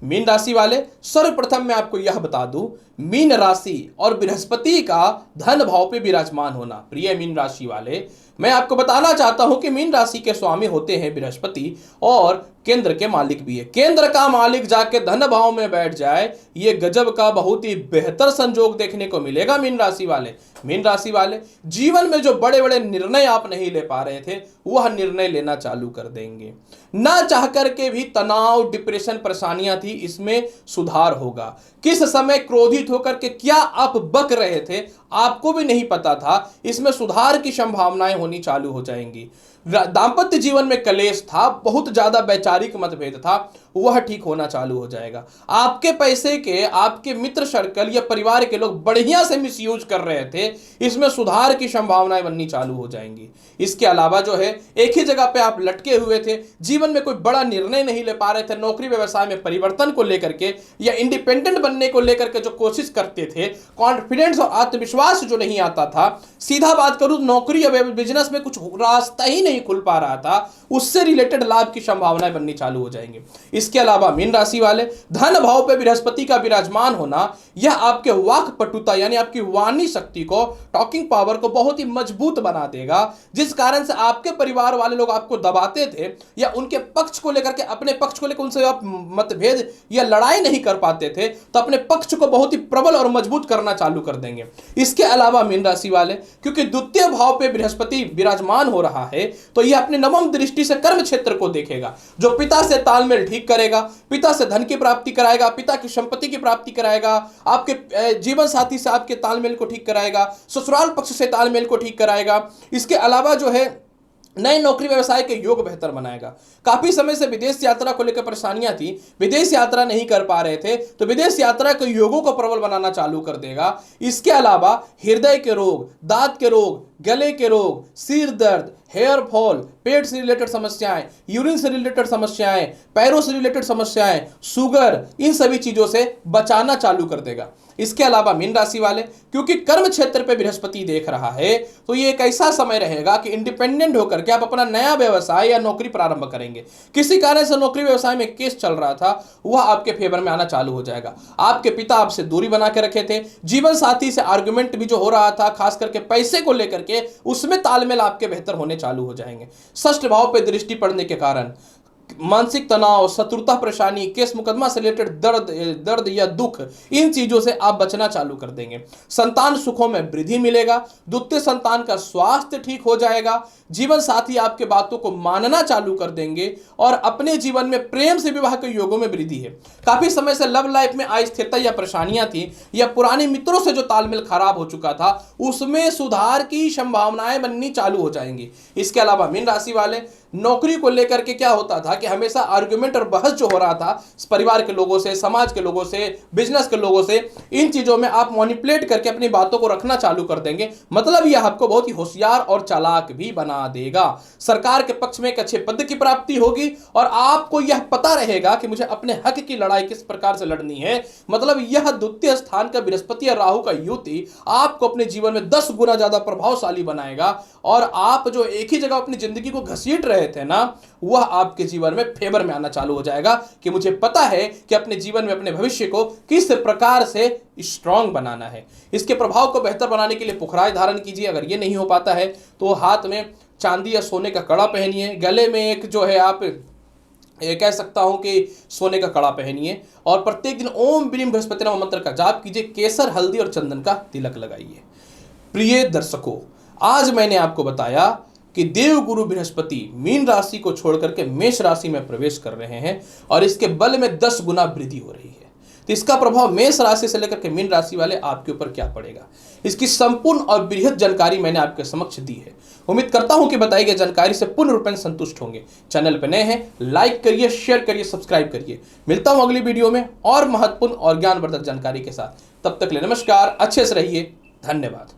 मीन राशि वाले, सर्वप्रथम मैं आपको यह बता दूं, मीन राशि और बृहस्पति का धन भाव पे विराजमान होना। प्रिय मीन राशि वाले, मैं आपको बताना चाहता हूं कि मीन राशि के स्वामी होते हैं बृहस्पति और केंद्र के मालिक भी है। केंद्र का मालिक जाके धन भाव में बैठ जाए, ये गजब का बहुत ही बेहतर संजोग देखने को मिलेगा मीन राशि वाले। मीन राशि वाले, जीवन में जो बड़े बड़े निर्णय आप नहीं ले पा रहे थे, वह निर्णय लेना चालू कर देंगे। ना चाह करके भी तनाव, डिप्रेशन, परेशानियां थी, इसमें सुधार होगा। किस समय क्रोधित होकर के क्या आप बक रहे थे, आपको भी नहीं पता था, इसमें सुधार की संभावनाएं होनी चालू हो जाएंगी। दाम्पत्य जीवन में कलेश था, बहुत ज्यादा वैचारिक मतभेद था, वह ठीक होना चालू हो जाएगा। आपके पैसे के आपके मित्र सर्कल या परिवार के लोग बढ़िया से मिसयूज कर रहे थे, इसमें सुधार की संभावनाएं बननी चालू हो जाएंगी। इसके अलावा जो है, एक ही जगह पे आप लटके हुए थे, जीवन में कोई बड़ा निर्णय नहीं ले पा रहे थे, नौकरी व्यवसाय में परिवर्तन को लेकर के या इंडिपेंडेंट बनने को लेकर के जो कोशिश करते थे, कॉन्फिडेंस और आत्मविश्वास जो नहीं आता था, सीधा बात करूं नौकरी या बिजनेस में कुछ रास्ता ही नहीं खुल पा रहा था, उससे रिलेटेड लाभ की संभावनाएं बननी चालू हो जाएंगी। इसके अलावा मीन राशि वाले, धन भाव पे बृहस्पति का विराजमान होना, यह आपके वाक पटुता यानी आपकी वाणी शक्ति को, टॉकिंग पावर को बहुत ही मजबूत बना देगा, जिस कारण से आपके परिवार वाले लोग आपको दबाते थे या उनके पक्ष को लेकर के, अपने पक्ष को लेकर उनसे आप मतभेद या लड़ाई नहीं कर पाते थे, तो अपने पक्ष को बहुत ही प्रबल और मजबूत करना चालू कर देंगे। इसके अलावा मीन राशि वाले, क्योंकि द्वितीय भाव पे बृहस्पति विराजमान हो रहा है, तो यह अपने नवम दृष्टि से कर्म क्षेत्र को देखेगा, जो पिता से तालमेल ठीक करेगा, पिता से धन की प्राप्ति कराएगा, पिता की संपत्ति की प्राप्ति कराएगा, आपके जीवन साथी से आपके तालमेल को ठीक कराएगा, ससुराल पक्ष से तालमेल को ठीक कराएगा। इसके अलावा जो है, नए नौकरी व्यवसाय के योग बेहतर बनाएगा। काफी समय से विदेश यात्रा को लेकर परेशानियां थी, विदेश यात्रा नहीं कर पा रहे थे, तो विदेश यात्रा के योगों को प्रबल बनाना चालू कर देगा। इसके अलावा हृदय के रोग, दांत के रोग, गले के रोग, सिर दर्द, हेयर फॉल, पेट से रिलेटेड समस्याएं, यूरिन से रिलेटेड समस्याएं, पैरों से रिलेटेड समस्याएं, शुगर, इन सभी चीजों से बचाना चालू कर देगा। इसके अलावा मीन राशि वाले, क्योंकि कर्म क्षेत्र पे बृहस्पति देख रहा है, तो ये एक ऐसा समय रहेगा कि इंडिपेंडेंट होकर के आप अपना नया व्यवसाय या नौकरी प्रारंभ करेंगे। किसी कारण से नौकरी व्यवसाय में केस चल रहा था, वह आपके फेवर में आना चालू हो जाएगा। आपके पिता आपसे दूरी बना के रखे थे, जीवन साथी से आर्गुमेंट भी जो हो रहा था, खास करके पैसे को लेकर के, उसमें तालमेल आपके बेहतर होने चालू हो जाएंगे। षष्ठ भाव पे दृष्टि पड़ने के कारण मानसिक तनाव, शत्रुता, परेशानी, केस मुकदमा से रिलेटेड दर्द या दुख, इन चीजों से आप बचना चालू कर देंगे। संतान सुखों में वृद्धि मिलेगा, द्वितीय संतान का स्वास्थ्य ठीक हो जाएगा, जीवन साथी आपके बातों को मानना चालू कर देंगे और अपने जीवन में प्रेम से विवाह के योगों में वृद्धि है। काफी समय से लव लाइफ में अस्थिरता या परेशानियां थी या पुराने मित्रों से जो तालमेल खराब हो चुका था, उसमें सुधार की संभावनाएं बननी चालू हो जाएंगी। इसके अलावा मीन राशि वाले, नौकरी को लेकर के क्या होता था कि हमेशा आर्गुमेंट और बहस जो हो रहा था परिवार के लोगों से, समाज के लोगों से, बिजनेस के लोगों से, इन चीजों में आप मैनिपुलेट करके अपनी बातों को रखना चालू कर देंगे। मतलब यह आपको बहुत ही होशियार और चालाक भी बना देगा। सरकार के पक्ष में एक अच्छे पद की प्राप्ति होगी और आपको यह पता रहेगा कि मुझे अपने हक की लड़ाई किस प्रकार से लड़नी है। मतलब यह द्वितीय स्थान का बृहस्पति और राहु का युति आपको अपने जीवन में 10 गुना ज्यादा प्रभावशाली बनाएगा और आप जो एक ही जगह अपनी जिंदगी को घसीट रहे थे ना, वह आपके जीवन में फेवर में आना चालू हो जाएगा कि मुझे पता है कि अपने जीवन में अपने भविष्य को किस प्रकार से स्ट्रांग बनाना है। इसके प्रभाव को बेहतर बनाने के लिए पुखराज धारण कीजिए। अगर ये नहीं हो पाता है तो हाथ में चांदी या सोने का कड़ा पहनिए, गले में एक जो है आप ये कह सकता हूं कि सोने का कड़ा पहनिए और प्रत्येक दिन ओम ब्रीम बृहस्पति नमः मंत्र का जाप कीजिए। केसर, हल्दी और चंदन का तिलक लगाइए। प्रिय दर्शकों, आज मैंने आपको बताया कि देव गुरु बृहस्पति मीन राशि को छोड़कर के मेष राशि में प्रवेश कर रहे हैं और इसके बल में 10 गुना वृद्धि हो रही है। तो इसका प्रभाव मेष राशि से लेकर के मीन राशि वाले आपके ऊपर क्या पड़ेगा, इसकी संपूर्ण और बृहद जानकारी मैंने आपके समक्ष दी है। उम्मीद करता हूं कि बताई गई जानकारी से पूर्ण रूप में संतुष्ट होंगे। चैनल पर नए हैं, लाइक करिए, शेयर करिए, सब्सक्राइब करिए। मिलता हूं अगली वीडियो में और महत्वपूर्ण और ज्ञानवर्धक जानकारी के साथ। तब तक के लिए नमस्कार, अच्छे से रहिए, धन्यवाद।